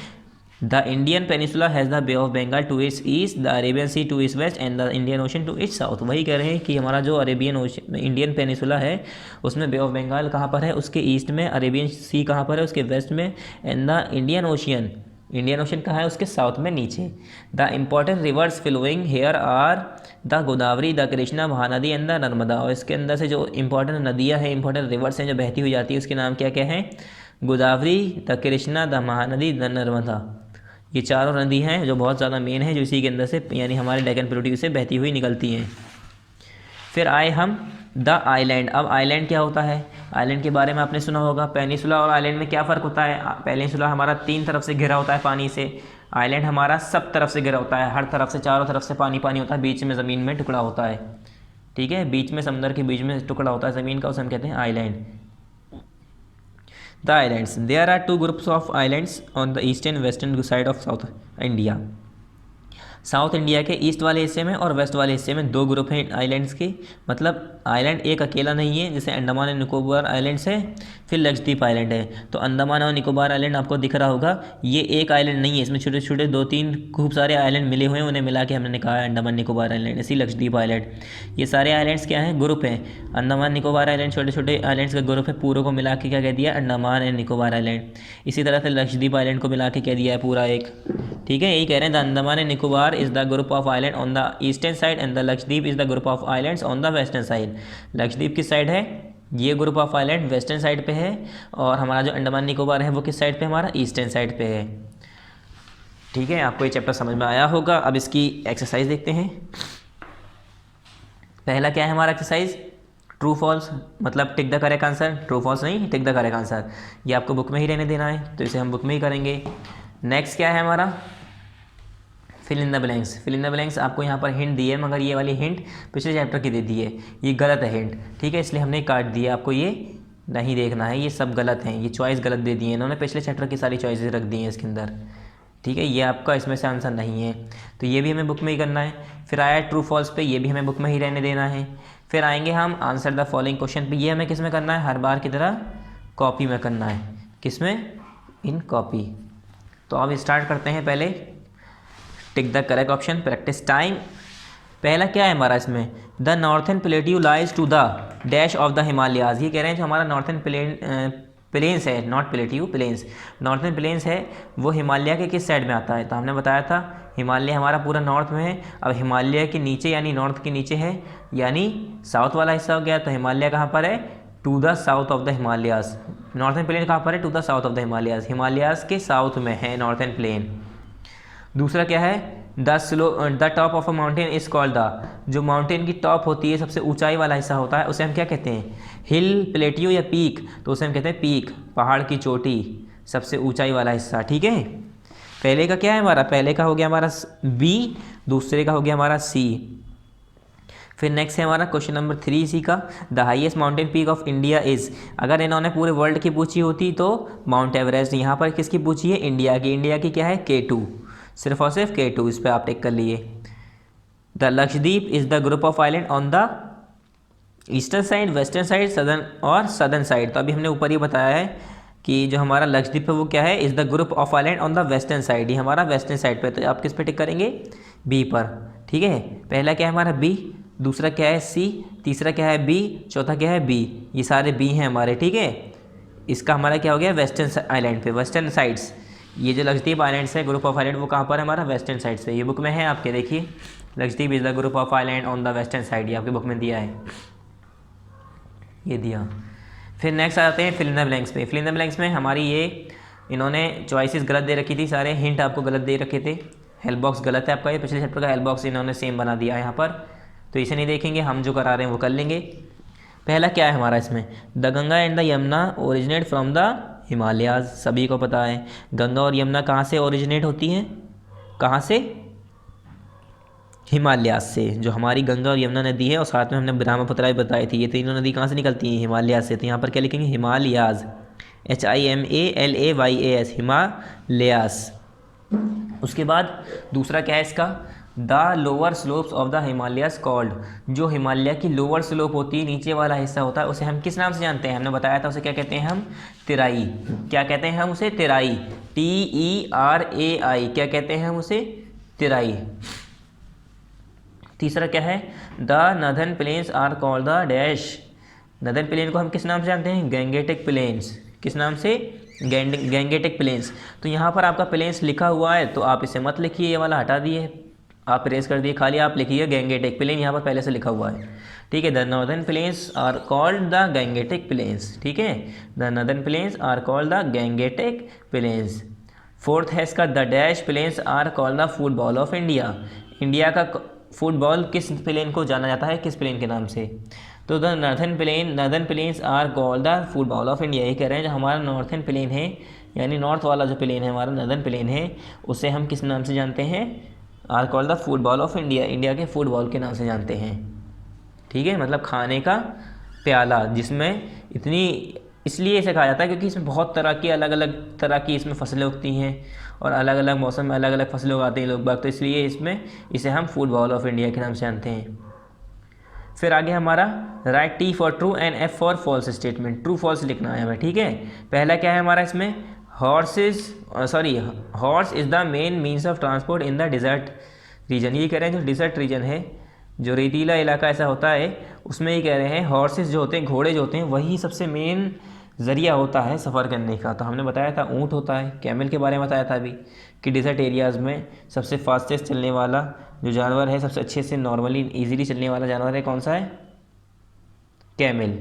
the Indian peninsula has the bay of Bengal to its east, the Arabian sea to its west and the Indian ocean to its south. वही कह रहे हैं कि हमारा जो अरेबियन ओशन, इंडियन पेनिसुला है उसमें बे ऑफ बंगाल कहाँ पर है, उसके ईस्ट में, अरेबियन सी कहाँ पर है, उसके वेस्ट में, and the Indian ocean, Indian ocean कहाँ है, उसके साउथ में नीचे। The important rivers flowing here are the Godavari, the Krishna, Mahanadi and the Narmada, और इसके अंदर से जो इंपॉर्टेंट नदियाँ हैं, इंपॉर्टेंट रिवर्स हैं जो बहती हुई जाती है, उसके नाम क्या क्या हैं, Godavari, the Krishna, the Mahanadi, the Narmada. ये चारों नदी हैं जो बहुत ज़्यादा मेन है, जो इसी के अंदर से यानी हमारे डेक्कन प्लेट्यू से बहती हुई निकलती हैं। फिर आए हम द आइलैंड। अब आइलैंड क्या होता है, आइलैंड के बारे में आपने सुना होगा। पेनिसुला और आइलैंड में क्या फ़र्क होता है, पेनिसुला हमारा तीन तरफ से घिरा होता है पानी से, आइलैंड हमारा सब तरफ से घिरा होता है, हर तरफ से, चारों तरफ से पानी पानी होता है, बीच में ज़मीन में टुकड़ा होता है, ठीक है, बीच में समुद्र के बीच में टुकड़ा होता है ज़मीन का, उसे हम कहते हैं island. The islands, there are two groups of islands on the eastern western side of south India. South India के ईस्ट वाले हिस्से में और वेस्ट वाले हिस्से में दो ग्रुप हैं आइलैंड्स के, मतलब आइलैंड एक अकेला नहीं है, जैसे अंडमान एंड निकोबार आइलैंड्स है, फिर लक्षद्वीप आइलैंड है। तो अंडमान और निकोबार आइलैंड आपको दिख रहा होगा, ये एक आइलैंड नहीं है, इसमें छोटे छोटे दो तीन खूब सारे आइलैंड मिले हुए हैं, उन्हें मिला के हमने कहा है अंडमान निकोबार आइलैंड, इसी लक्षद्वीप आइलैंड। ये सारे आइलैंड्स क्या हैं, ग्रुप हैं। अंडमान निकोबार आइलैंड छोटे छोटे आइलैंड्स का ग्रुप है, पूरों को मिला के क्या कह दिया, अंडमान एंड निकोबार आइलैंड। इसी तरह से लक्षद्वीप आइलैंड को मिला के कह दिया है पूरा एक, ठीक है। यही कह रहे हैं, the Andaman and Nicobar is the group of island on the eastern side and the Lakshadweep is the group of islands on the western side. Lakshadweep किस साइड है, ये group of island western side पे है, और हमारा जो अंडमान निकोबार है वो किस साइड पे, हमारा ईस्टर्न साइड पे है, ठीक है। आपको ये चैप्टर समझ में आया होगा। अब इसकी एक्सरसाइज देखते हैं। पहला क्या है हमारा एक्सरसाइज, ट्रू फॉल्स, मतलब tick the correct answer, true false नहीं, टिक द करेक्ट आंसर। ये आपको बुक में ही रहने देना है, तो इसे हम बुक में ही करेंगे। नेक्स्ट क्या है हमारा, fill in the blanks. Fill in the blanks आपको यहाँ पर हिंट दी है, मगर ये वाली हिंट पिछले चैप्टर की दे दी है, ये गलत है हिंट, ठीक है, इसलिए हमने काट दिया, आपको ये नहीं देखना है, ये सब गलत हैं, ये चॉइस गलत दे दी है इन्होंने, पिछले चैप्टर की सारी चॉइसेस रख दी हैं इसके अंदर, ठीक है। ये आपका इसमें से आंसर नहीं है, तो ये भी हमें बुक में ही करना है। फिर आया ट्रू फॉल्स पे, ये भी हमें बुक में ही रहने देना है। फिर आएंगे हम आंसर द फॉलोइंग क्वेश्चन पे, ये हमें किस में करना है, हर बार की तरह कॉपी में करना है। किस में, इन कॉपी। तो अब स्टार्ट करते हैं, पहले tick the correct option, practice time. पहला क्या है हमारा इसमें, the northern plateau lies to the dash of the Himalayas. ये कह रहे हैं जो हमारा नॉर्थन प्लेन्स है, not plateau, plains, northern plains है वो हिमालय के किस साइड में आता है, तो हमने बताया था हिमालय हमारा पूरा नॉर्थ में है। अब हिमालय के नीचे यानी नॉर्थ के नीचे है, यानी साउथ वाला हिस्सा हो गया, तो हिमालय कहाँ पर है, to the south of the Himalayas. Northern plain कहाँ पर है, to the south of the Himalayas, Himalayas के साउथ में है नॉर्थन प्लेन। दूसरा क्या है, the top of a mountain is called the, जो माउंटेन की टॉप होती है, सबसे ऊंचाई वाला हिस्सा होता है, उसे हम क्या कहते हैं, हिल, प्लेट्यू या पीक, तो उसे हम कहते हैं पीक, पहाड़ की चोटी, सबसे ऊंचाई वाला हिस्सा, ठीक है। पहले का क्या है हमारा, पहले का हो गया हमारा बी, दूसरे का हो गया हमारा सी। फिर नेक्स्ट है हमारा क्वेश्चन नंबर 3 इसी का, the highest mountain peak of India is. अगर इन्होंने पूरे वर्ल्ड की पूछी होती तो माउंट एवरेस्ट, यहाँ पर किसकी पूछी है, इंडिया की। इंडिया की क्या है, K2, सिर्फ और सिर्फ K2, इस पर आप टिक कर लिए। The Lakshadweep is the group of island on the eastern side, western side, southern और सदर्न साइड। तो अभी हमने ऊपर ही बताया है कि जो हमारा लक्षद्वीप है वो क्या है, is the group of island on the western side, ये हमारा वेस्टर्न साइड पे, तो आप किस पे टिक करेंगे, बी पर। ठीक है, पहला क्या है हमारा बी, दूसरा क्या है सी, तीसरा क्या है बी, चौथा क्या है बी, ये सारे बी हैं हमारे। ठीक है, इसका हमारा क्या हो गया, वेस्टर्न आइलैंड पे, वेस्टर्न साइड्स। ये जो लक्षद्वीप आइलैंड्स है, ग्रुप ऑफ आइलैंड, वो कहाँ पर है हमारा, वेस्टर्न साइड से। ये बुक में है आपके, देखिए Lakshadweep is the group of island on the western side, ये आपकी बुक में दिया है, ये दिया। फिर नेक्स्ट आते हैं फिल इन द ब्लैंक्स पे। फिल इन द ब्लैंक्स में हमारी ये इन्होंने चॉइसेस गलत दे रखी थी, सारे हिंट आपको गलत दे रखे थे। हेल्प बॉक्स गलत है आपका, ये पिछले चैप्टर का हेल्प बॉक्स इन्होंने सेम बना दिया है यहाँ पर, तो इसे नहीं देखेंगे, हम जो करा रहे हैं वो कर लेंगे। पहला क्या है हमारा इसमें, the Ganga and the Yamuna originate from the Himalayas, सभी को पता है गंगा और यमुना कहाँ से ओरिजिनेट होती हैं, कहाँ से, हिमालयाज से। जो हमारी गंगा और यमुना नदी है, और साथ में हमने ब्रह्मपुत्र भी बताई थी, ये तीनों नदी कहाँ से निकलती हैं, हिमालयाज से। तो यहाँ पर क्या लिखेंगे, हिमालयाज, HIMALAYAS, हिमालयास। उसके बाद दूसरा क्या है इसका, the lower slopes of the Himalayas called, जो हिमालय की लोअर स्लोप होती है, नीचे वाला हिस्सा होता है, उसे हम किस नाम से जानते हैं, हमने बताया था उसे क्या कहते हैं हम, तेराई। क्या कहते हैं हम उसे, तेराई, TERAI, क्या कहते हैं हम उसे, तेराई। तीसरा क्या है, the northern plains are called the dash, northern plain को हम किस नाम से जानते हैं, गैंगेटिक प्लेन्स, किस नाम से, गैंगेटिक प्लेन्स। तो यहाँ पर आपका प्लेन्स लिखा हुआ है, तो आप इसे मत लिखिए, ये वाला हटा दिए, आप इरेज कर दिए, खाली आप लिखिए गैंगेटिक प्लेन, यहाँ पर पहले से लिखा हुआ है। ठीक है, the northern plains are called the Gangetic plains. ठीक है, the northern plains are called the Gangetic plains. Fourth है इसका, the dash plains are called the football of India, India का फुटबॉल किस प्लेन को जाना जाता है, किस प्लेन के नाम से, तो the northern plains are called the football of India. ये कह रहे हैं जो हमारा नॉर्थन प्लेन है, यानी नॉर्थ वाला जो प्लेन है हमारा, नॉर्दर्न प्लेन है, उसे हम किस नाम से जानते हैं, are called the football of India, India के फुटबॉल के नाम से जानते हैं। ठीक है, मतलब खाने का प्याला, जिसमें इतनी, इसलिए इसे कहा जाता है क्योंकि इसमें बहुत तरह की, अलग अलग तरह की इसमें फसलें उगती हैं, और अलग अलग मौसम में अलग अलग फसलें उगाते हैं लोग बाग, तो इसलिए इसमें इसे हम फुटबॉल ऑफ इंडिया के नाम से जानते हैं। फिर आगे हमारा right T for true and F for false statement, true false लिखना है हमें। ठीक है, पहला क्या है हमारा इसमें, horse is the main means of transport in the desert region. ये कह रहे हैं जो डिजर्ट रीजन है, जो रेतीला इलाका ऐसा होता है, उसमें ये कह रहे हैं हॉर्सेस जो होते हैं, घोड़े जो होते हैं, वही सबसे मेन ज़रिया होता है सफ़र करने का। तो हमने बताया था ऊँट होता है, कैमल के बारे में बताया था अभी कि डिजर्ट एरियाज़ में सबसे फास्टेस्ट चलने वाला जो जानवर है, सबसे अच्छे से नॉर्मली ईजीली चलने वाला जानवर है, कौन सा है, कैमल।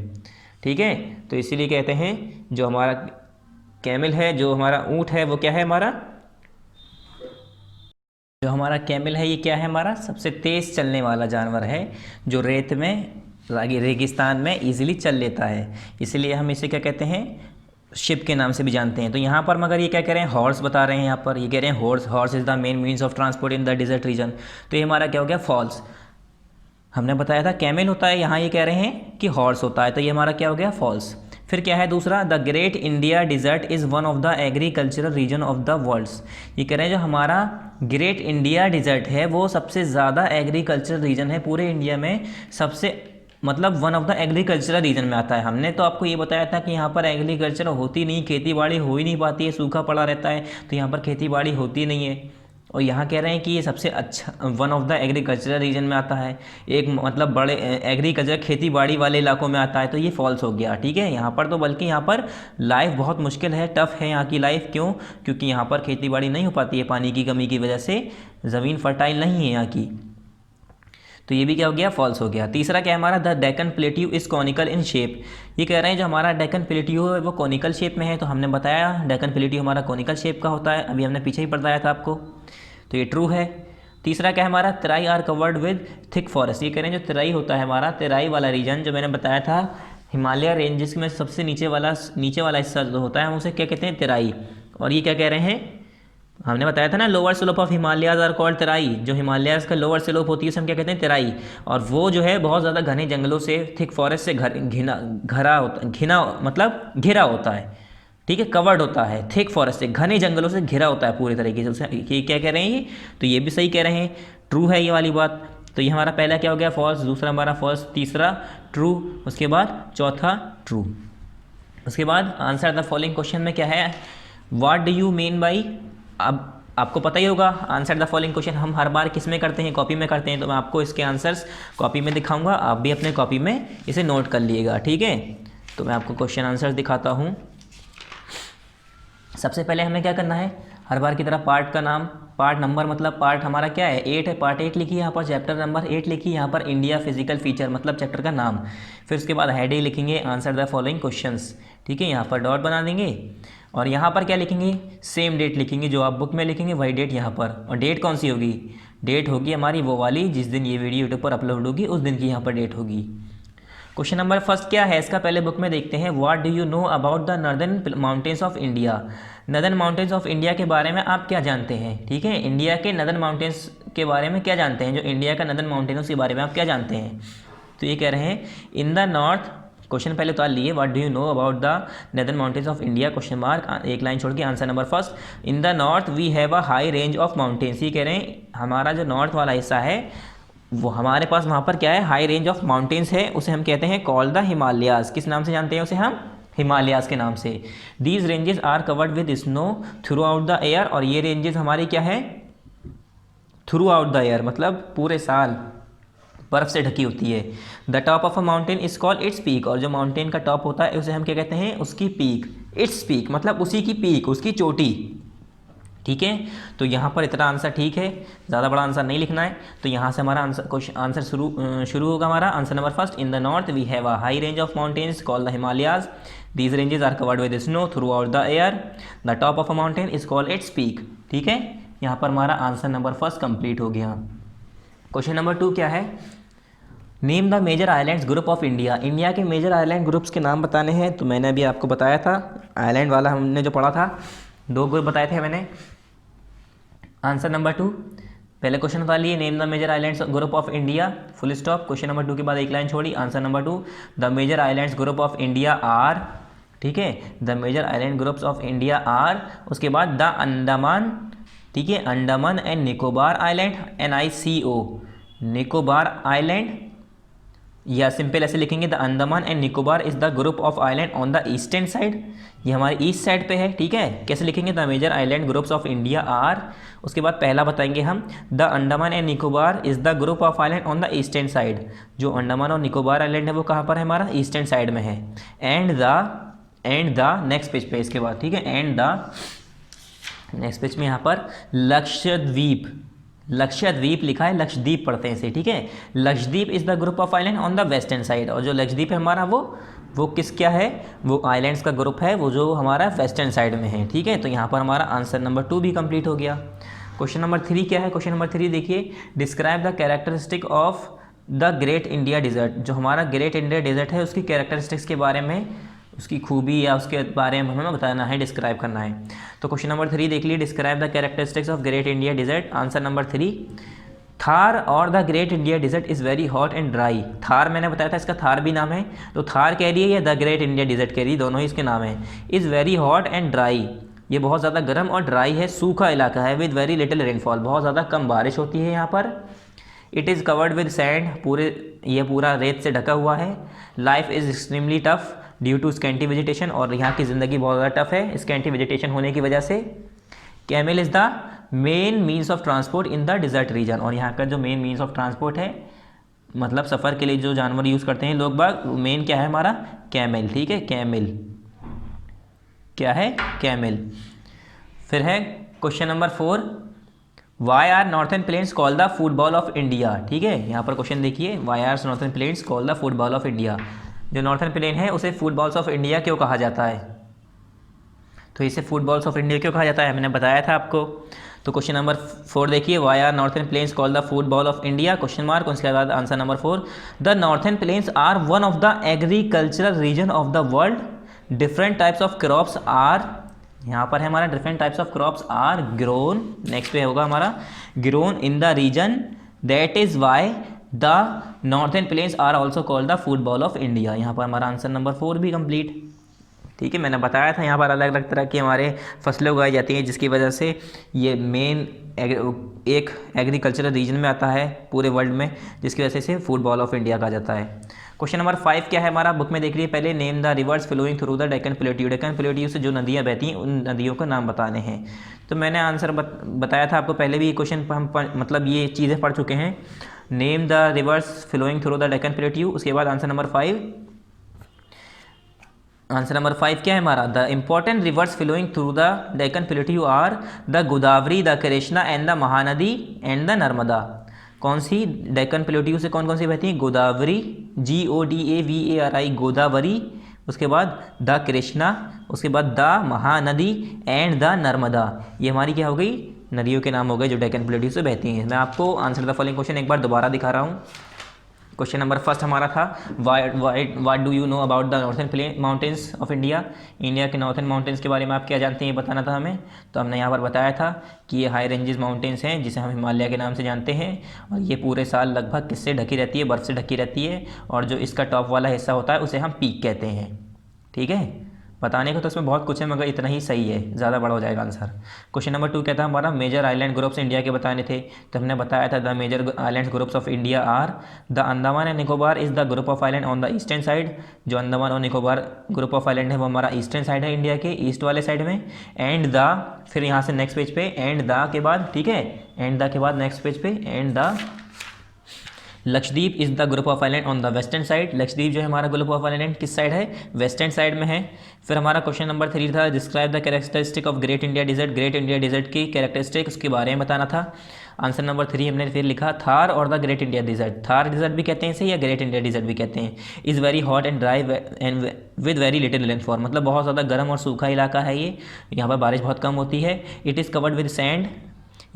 ठीक है, तो इसीलिए कहते हैं जो हमारा कैमल है, जो हमारा ऊँट है, वो क्या है हमारा, जो हमारा कैमल है ये क्या है हमारा, सबसे तेज़ चलने वाला जानवर है, जो रेत में, रेगिस्तान में इजीली चल लेता है, इसलिए हम इसे क्या कहते हैं, शिप के नाम से भी जानते हैं। तो यहाँ पर मगर ये क्या कह रहे हैं, हॉर्स बता रहे हैं, यहाँ पर ये कह रहे हैं horse is the main means of transport in the desert region, तो ये हमारा क्या हो गया, फॉल्स। हमने बताया था कैमल होता है, यहाँ ये कह रहे हैं कि हॉर्स होता है, तो ये हमारा क्या हो गया, फॉल्स। फिर क्या है दूसरा, the great India desert is one of the agricultural region of the worlds. ये कह रहे हैं जो हमारा ग्रेट इंडिया डिजर्ट है, वो सबसे ज़्यादा एग्रीकल्चरल रीजन है पूरे इंडिया में, सबसे मतलब one of the agricultural region में आता है। हमने तो आपको ये बताया था कि यहाँ पर एग्रीकल्चर होती नहीं, खेती बाड़ी हो ही नहीं पाती है, सूखा पड़ा रहता है, तो यहाँ पर खेती बाड़ी होती नहीं है। और यहाँ कह रहे हैं कि ये सबसे अच्छा one of the agricultural region में आता है, एक मतलब बड़े एग्रीकल्चर खेती बाड़ी वाले इलाकों में आता है, तो ये फॉल्स हो गया। ठीक है, यहाँ पर तो बल्कि यहाँ पर लाइफ बहुत मुश्किल है, टफ है यहाँ की लाइफ, क्यों, क्योंकि यहाँ पर खेती बाड़ी नहीं हो पाती है, पानी की कमी की वजह से ज़मीन फर्टाइल नहीं है यहाँ की, तो ये भी क्या हो गया, फॉल्स हो गया। तीसरा क्या है हमारा, the Deccan plateau is conical in shape. ये कह रहे हैं जो हमारा डेक्कन प्लेट्यू है वो कॉनिकल शेप में है, तो हमने बताया डेक्कन प्लेट्यू हमारा कॉनिकल शेप का होता है, अभी हमने पीछे ही बताया था आपको, तो ये ट्रू है। तीसरा क्या है हमारा, Terai are covered with thick forest. ये कह रहे हैं जो तराई होता है हमारा, तराई वाला रीजन जो मैंने बताया था, हिमालय रेंजेस में सबसे नीचे वाला हिस्सा जो होता है हम उसे क्या कहते हैं, तराई। और ये क्या कह रहे हैं, हमने बताया था ना, lower slope of Himalayas are called Terai, जो हिमालयाज का लोअर स्लोप होती है उसे हम क्या कहते हैं, तराई। और वो जो है बहुत ज़्यादा घने जंगलों से, थिक फॉरेस्ट से घिरा होता है। ठीक है, कवर्ड होता है, थिक फॉरेस्ट से, घने जंगलों से घिरा होता है पूरे तरीके से, उसे ये क्या कह रहे हैं ये, तो ये भी सही कह रहे हैं, ट्रू है ये वाली बात। तो ये हमारा पहला क्या हो गया, फॉल्स, दूसरा हमारा फॉल्स, तीसरा ट्रू, उसके बाद चौथा ट्रू। उसके बाद आंसर द फॉलोइंग क्वेश्चन में क्या है, what do you mean by. अब आपको पता ही होगा आंसर द फॉलोइंग क्वेश्चन हम हर बार किस में करते हैं, कॉपी में करते हैं। तो मैं आपको इसके आंसर्स कॉपी में दिखाऊंगा, आप भी अपने कॉपी में इसे नोट कर लिएगा, ठीक है। तो मैं आपको क्वेश्चन आंसर्स दिखाता हूँ। सबसे पहले हमें क्या करना है, हर बार की तरह पार्ट का नाम, पार्ट नंबर मतलब पार्ट हमारा क्या है 8 है, पार्ट 8 लिखिए यहाँ पर, चैप्टर नंबर 8 लिखिए यहाँ पर, इंडिया फिजिकल फीचर मतलब चैप्टर का नाम। फिर उसके बाद हेडिंग लिखेंगे आंसर द फॉलोइंग क्वेश्चंस, ठीक है। यहाँ पर डॉट बना देंगे और यहाँ पर क्या लिखेंगे, सेम डेट लिखेंगे, जो आप बुक में लिखेंगे वही डेट यहाँ पर। और डेट कौन सी होगी, डेट होगी हमारी वो वाली जिस दिन ये वीडियो यूट्यूब पर अपलोड होगी उस दिन की यहाँ पर डेट होगी। क्वेश्चन नंबर फर्स्ट क्या है इसका, पहले बुक में देखते हैं। What do you know about the northern mountains of India. Northern mountains of India के बारे में आप क्या जानते हैं, ठीक है। इंडिया के नॉर्दर्न माउंटेन्स के बारे में क्या जानते हैं, जो इंडिया का नॉर्दर्न माउंटेन्स के बारे में आप क्या जानते हैं। तो ये कह रहे हैं इन द नॉर्थ, क्वेश्चन पहले उतार लिए, what do you know about the northern mountains of India, question mark, एक लाइन छोड़ के answer number first. In the north we have a high range of mountains. ये कह रहे हैं हमारा जो नॉर्थ वाला हिस्सा है वो हमारे पास वहाँ पर क्या है, हाई रेंज ऑफ माउंटेन्स है, उसे हम कहते हैं कॉल द हिमालयाज। किस नाम से जानते हैं उसे हम, हिमालयाज के नाम से। These ranges are covered with snow throughout the year. और ये रेंजेस हमारी क्या है, थ्रू आउट द एयर मतलब पूरे साल बर्फ़ से ढकी होती है। The top of a mountain is called its peak. और जो माउंटेन का टॉप होता है उसे हम क्या कहते हैं, उसकी पीक। इट्स पीक मतलब उसी की पीक, उसकी चोटी, ठीक है। तो यहाँ पर इतना आंसर ठीक है, ज़्यादा बड़ा आंसर नहीं लिखना है। तो यहाँ से हमारा आंसर शुरू होगा हमारा। Answer number first, in the north we have a high range of mountains called the Himalayas. These ranges are covered with snow throughout the year. The top of a mountain is called its peak, ठीक है। यहाँ पर हमारा answer number first complete हो गया। Question number 2 क्या है, name the major islands group of India. India के मेजर आइलैंड ग्रुप्स के नाम बताने हैं। तो मैंने अभी आपको बताया था, आइलैंड वाला हमने जो पढ़ा था 2 ग्रुप बताए थे मैंने। आंसर नंबर 2, पहले क्वेश्चन बता लिए, name the major islands group of India, full stop. Question number 2 के बाद एक लाइन छोड़ी। Answer number 2, the major islands group of India are, ठीक है। The major island groups of India are, उसके बाद द अंडमान, ठीक है, Andaman and Nicobar island, NICO, Nicobar island, या सिंपल ऐसे लिखेंगे the Andaman and Nicobar is the group of island on the eastern side. ये हमारे ईस्ट साइड पे है, ठीक है। कैसे लिखेंगे, the major island groups of India are, उसके बाद पहला बताएंगे हम, the Andaman and Nicobar is the group of island on the eastern side. जो अंडमान और निकोबार आइलैंड है वो कहाँ पर है, हमारा ईस्टर्न साइड में है। एंड द नेक्स्ट पेज पे इसके बाद, ठीक है, एंड द नेक्स्ट पेज में यहाँ पर लक्षद्वीप, लक्षद्वीप लिखा है, लक्षद्वीप पढ़ते हैं इसे, ठीक है। Lakshadweep is the group of island on the western side. और जो लक्षद्वीप है हमारा वो किस क्या है, वो आइलैंड्स का ग्रुप है, वो जो हमारा वेस्टर्न साइड में है, ठीक है। तो यहाँ पर हमारा आंसर नंबर 2 भी कंप्लीट हो गया। क्वेश्चन नंबर 3 क्या है, क्वेश्चन नंबर 3 देखिए, describe the characteristic of the great India desert. जो हमारा ग्रेट इंडिया डिजर्ट है उसकी कैरेक्टरिस्टिक्स के बारे में, उसकी खूबी या उसके बारे में हमें बताना है, डिस्क्राइब करना है। तो क्वेश्चन नंबर 3 देख लीजिए, describe the characteristics of great India desert. Answer number 3, Thar और the great India desert is very hot and dry. Thar मैंने बताया था इसका थार भी नाम है, तो थार कह रही है या द ग्रेट इंडिया डिजर्ट कह रही है, दोनों ही इसके नाम है। Is very hot and dry, ये बहुत ज़्यादा गर्म और ड्राई है, सूखा इलाका है। विद वेरी लिटिल रेनफॉल, बहुत ज़्यादा कम बारिश होती है यहाँ पर। It is covered with sand, ये पूरा रेत से ढका हुआ है। Life is extremely tough due to scanty vegetation, और यहाँ की ज़िंदगी बहुत ज़्यादा टफ है स्कैंटी वेजिटेशन होने की वजह से। Camel is the main means of transport in the desert region, और यहाँ का जो मेन मीन्स ऑफ ट्रांसपोर्ट है, मतलब सफ़र के लिए जो जानवर यूज़ करते हैं लोग बाग, मेन क्या है हमारा, कैमल, ठीक है। कैमल क्या है, कैमल। फिर है question number 4, why are northern plains call the football of India, ठीक है। यहाँ पर क्वेश्चन देखिए, why are northern plains call the football of India. जो नॉर्थन प्लेन है उसे फुटबॉल्स ऑफ इंडिया क्यों कहा जाता है, तो इसे फुटबॉल्स ऑफ इंडिया क्यों कहा जाता है, मैंने बताया था आपको। तो क्वेश्चन नंबर 4 देखिए, why are northern plains call the football of India, question mark. उसके बाद answer number 4, the northern plains are one of the agricultural region of the world. Different types of crops are, यहाँ पर है हमारा different types of crops are grown, next पे होगा हमारा grown in the region, that is why the northern plains are also called the football of India. यहाँ पर हमारा आंसर नंबर 4 भी कंप्लीट, ठीक है। मैंने बताया था यहाँ पर अलग अलग तरह की हमारे फसलें उगाई जाती हैं, जिसकी वजह से ये मेन एक एग्रीकल्चरल रीजन में आता है पूरे वर्ल्ड में, जिसकी वजह से इसे फुटबॉल ऑफ इंडिया कहा जाता है। क्वेश्चन नंबर 5 क्या है हमारा, बुक में देख रही है पहले, name the rivers flowing through the Deccan plateau. Deccan plateau से जो नदियाँ बहती हैं उन नदियों का नाम बताने हैं। तो मैंने आंसर बताया था आपको पहले भी, ये क्वेश्चन हम मतलब ये चीज़ें पढ़ चुके हैं। Name the rivers flowing through the Deccan plateau. उसके बाद आंसर नंबर 5, आंसर नंबर 5 क्या है हमारा, the important rivers flowing through the Deccan plateau are the Godavari, the Krishna and the Mahanadi and the Narmada. कौन सी डेक्कन प्लेट्यू से कौन कौन सी बहती हैं, गोदावरी, GODAVARI गोदावरी, उसके बाद द कृष्णा, उसके बाद the Mahanadi and the Narmada. ये हमारी क्या हो गई, नदियों के नाम हो गए जो डेक्कन प्लेट्यू से बहती हैं। मैं आपको आंसर द फॉलोइंग क्वेश्चन एक बार दोबारा दिखा रहा हूँ। क्वेश्चन नंबर फर्स्ट हमारा था, what do you know about the northern mountains of India. India के नॉर्थन माउंटेन्स के बारे में आप क्या जानते हैं, ये बताना था हमें। तो हमने यहाँ पर बताया था कि ये हाई रेंजेस माउंटेन्स हैं जिसे हम हिमालय के नाम से जानते हैं, और ये पूरे साल लगभग किससे ढकी रहती है, बर्फ़ से ढकी रहती है, और जो इसका टॉप वाला हिस्सा होता है उसे हम पीक कहते हैं। ठीक है, बताने को तो इसमें बहुत कुछ है मगर इतना ही सही है, ज़्यादा बड़ा हो जाएगा आंसर। क्वेश्चन नंबर 2 क्या था हमारा, मेजर आइलैंड ग्रुप्स इंडिया के बताने थे। तो हमने बताया था the major island groups of India are the Andaman and Nicobar is the group of island on the eastern side. जो अंडमान और निकोबार ग्रुप ऑफ आइलैंड है वो हमारा ईस्टर्न साइड है, इंडिया के ईस्ट वाले साइड में। एंड द, फिर यहाँ से नेक्स्ट पेज पे एंड द के बाद, ठीक है, एंड द के बाद नेक्स्ट पेज पे and the Lakshadweep is the group of island on the western side. Lakshadweep जो है हमारा ग्रुप ऑफ आइलैंड किस साइड है, वेस्टर्न साइड में है। फिर हमारा क्वेश्चन नंबर 3 था, describe the characteristic of great India desert. Great India desert की कैरेक्टरिस्टिक उसके बारे में बताना था। आंसर नंबर 3 हमने फिर लिखा थार और the great India desert. Thar desert भी कहते हैं इसे या ग्रेट इंडिया डिजर्ट भी कहते हैं। Is very hot and dry and with very little rainfall, मतलब बहुत ज़्यादा गर्म और सूखा इलाका है ये, यहाँ पर बारिश बहुत कम होती है। It is covered with sand,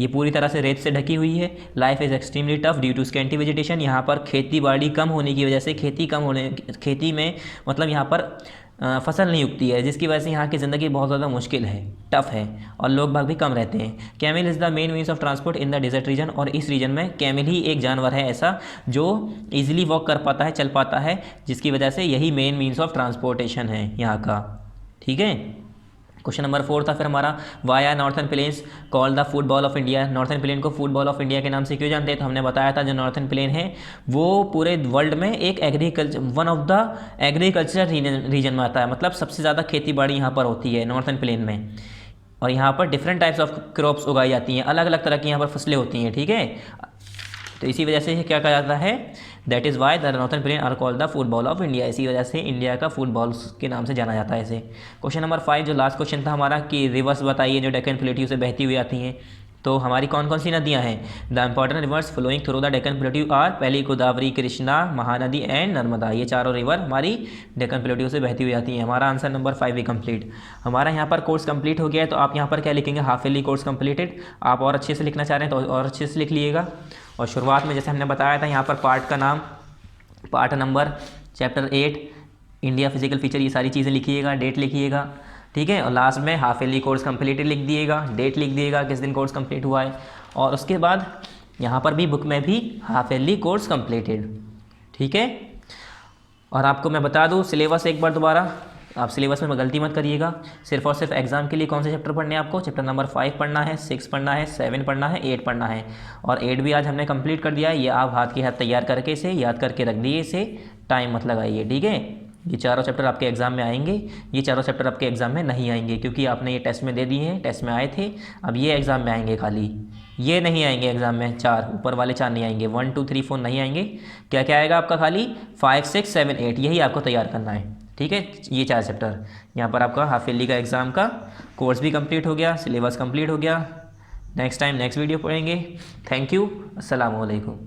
ये पूरी तरह से रेत से ढकी हुई है। Life is extremely tough due to scanty vegetation, यहाँ पर खेती बाड़ी कम होने की वजह से, खेती में मतलब यहाँ पर फसल नहीं उगती है, जिसकी वजह से यहाँ की ज़िंदगी बहुत ज़्यादा मुश्किल है, टफ है, और लोग बाग भी कम रहते हैं। Camel is the main means of transport in the desert region, और इस रीजन में कैमिल ही एक जानवर है ऐसा जो ईजिली वॉक कर पाता है, चल पाता है, जिसकी वजह से यही मेन मीन्स ऑफ ट्रांसपोर्टेशन है यहाँ का। ठीक है, क्वेश्चन नंबर 4 था फिर हमारा, why are northern plains called the football of India. Northern plain को फुटबॉल ऑफ इंडिया के नाम से क्यों जानते हैं, तो हमने बताया था जो नॉर्थन प्लेन है वो पूरे वर्ल्ड में एक one of the agriculture region में आता है, मतलब सबसे ज़्यादा खेती बाड़ी यहाँ पर होती है नॉर्थन प्लेन में, और यहाँ पर डिफरेंट टाइप्स ऑफ क्रॉप्स उगाई जाती हैं, अलग अलग तरह की यहाँ पर फसलें होती हैं। ठीक है, तो इसी वजह से क्या कहा जाता है, that is why the northern plain are called the football of India. इसी वजह से इंडिया का फुटबॉल के नाम से जाना जाता है इसे। क्वेश्चन नंबर 5 जो लास्ट क्वेश्चन था हमारा, कि रिवर्स बताइए जो डेक्कन प्लेट्यू से बहती हुई आती हैं। तो हमारी कौन कौन सी नदियाँ हैं, the important rivers flowing through the Deccan plateau are, पहली गोदावरी, कृष्णा, महानदी एंड नर्मदा। ये चारों रिवर हमारी डेक्कन प्लेट्यू से बहती हुई आती हैं। हमारा आंसर नंबर 5 भी कंप्लीट। हमारा यहाँ पर कोर्स कंप्लीट हो गया है, तो आप यहाँ पर क्या लिखेंगे, हाफ ईयरली कोर्स कंप्लीटेड। आप और अच्छे से लिखना चाह रहे हैं तो और अच्छे से लिख लीजिएगा। और शुरुआत में जैसे हमने बताया था यहाँ पर पार्ट का नाम, part number, chapter 8 India physical feature, ये सारी चीज़ें लिखिएगा, डेट लिखिएगा। ठीक है, और लास्ट में हाफ ईयरली कोर्स कंप्लीटेड लिख दिएगा, डेट लिख दिएगा किस दिन कोर्स कंप्लीट हुआ है, और उसके बाद यहाँ पर भी बुक में भी हाफ ईयरली कोर्स कंप्लीटेड। ठीक है, और आपको मैं बता दूँ सिलेबस एक बार दोबारा, आप सिलेबस में गलती मत करिएगा। सिर्फ और सिर्फ एग्जाम के लिए कौन से चैप्टर पढ़ने हैं आपको, चैप्टर नंबर 5 पढ़ना है, 6 पढ़ना है, 7 पढ़ना है, 8 पढ़ना है, और 8 भी आज हमने कंप्लीट कर दिया है। ये आप हाथ के हाथ तैयार करके इसे याद करके रख दिए, इसे टाइम मत लगाइए। ठीक है, ये चारों चैप्टर आपके एग्जाम में आएंगे, ये चारों चैप्टर आपके एग्जाम में नहीं आएंगे, क्योंकि आपने ये टेस्ट में दे दिए हैं, टेस्ट में आए थे, अब ये एग्जाम में आएंगे खाली, ये नहीं आएंगे एग्जाम में, 4 ऊपर वाले 4 नहीं आएंगे, 1 2 3 4 नहीं आएंगे। क्या क्या आएगा आपका, खाली 5 6 7 8, यही आपको तैयार करना है। ठीक है, ये 4 चैप्टर, यहाँ पर आपका हाफ ईयरली का एग्ज़ाम का कोर्स भी कंप्लीट हो गया, सिलेबस कंप्लीट हो गया। नेक्स्ट टाइम नेक्स्ट वीडियो पढ़ेंगे। थैंक यू, अस्सलाम वालेकुम।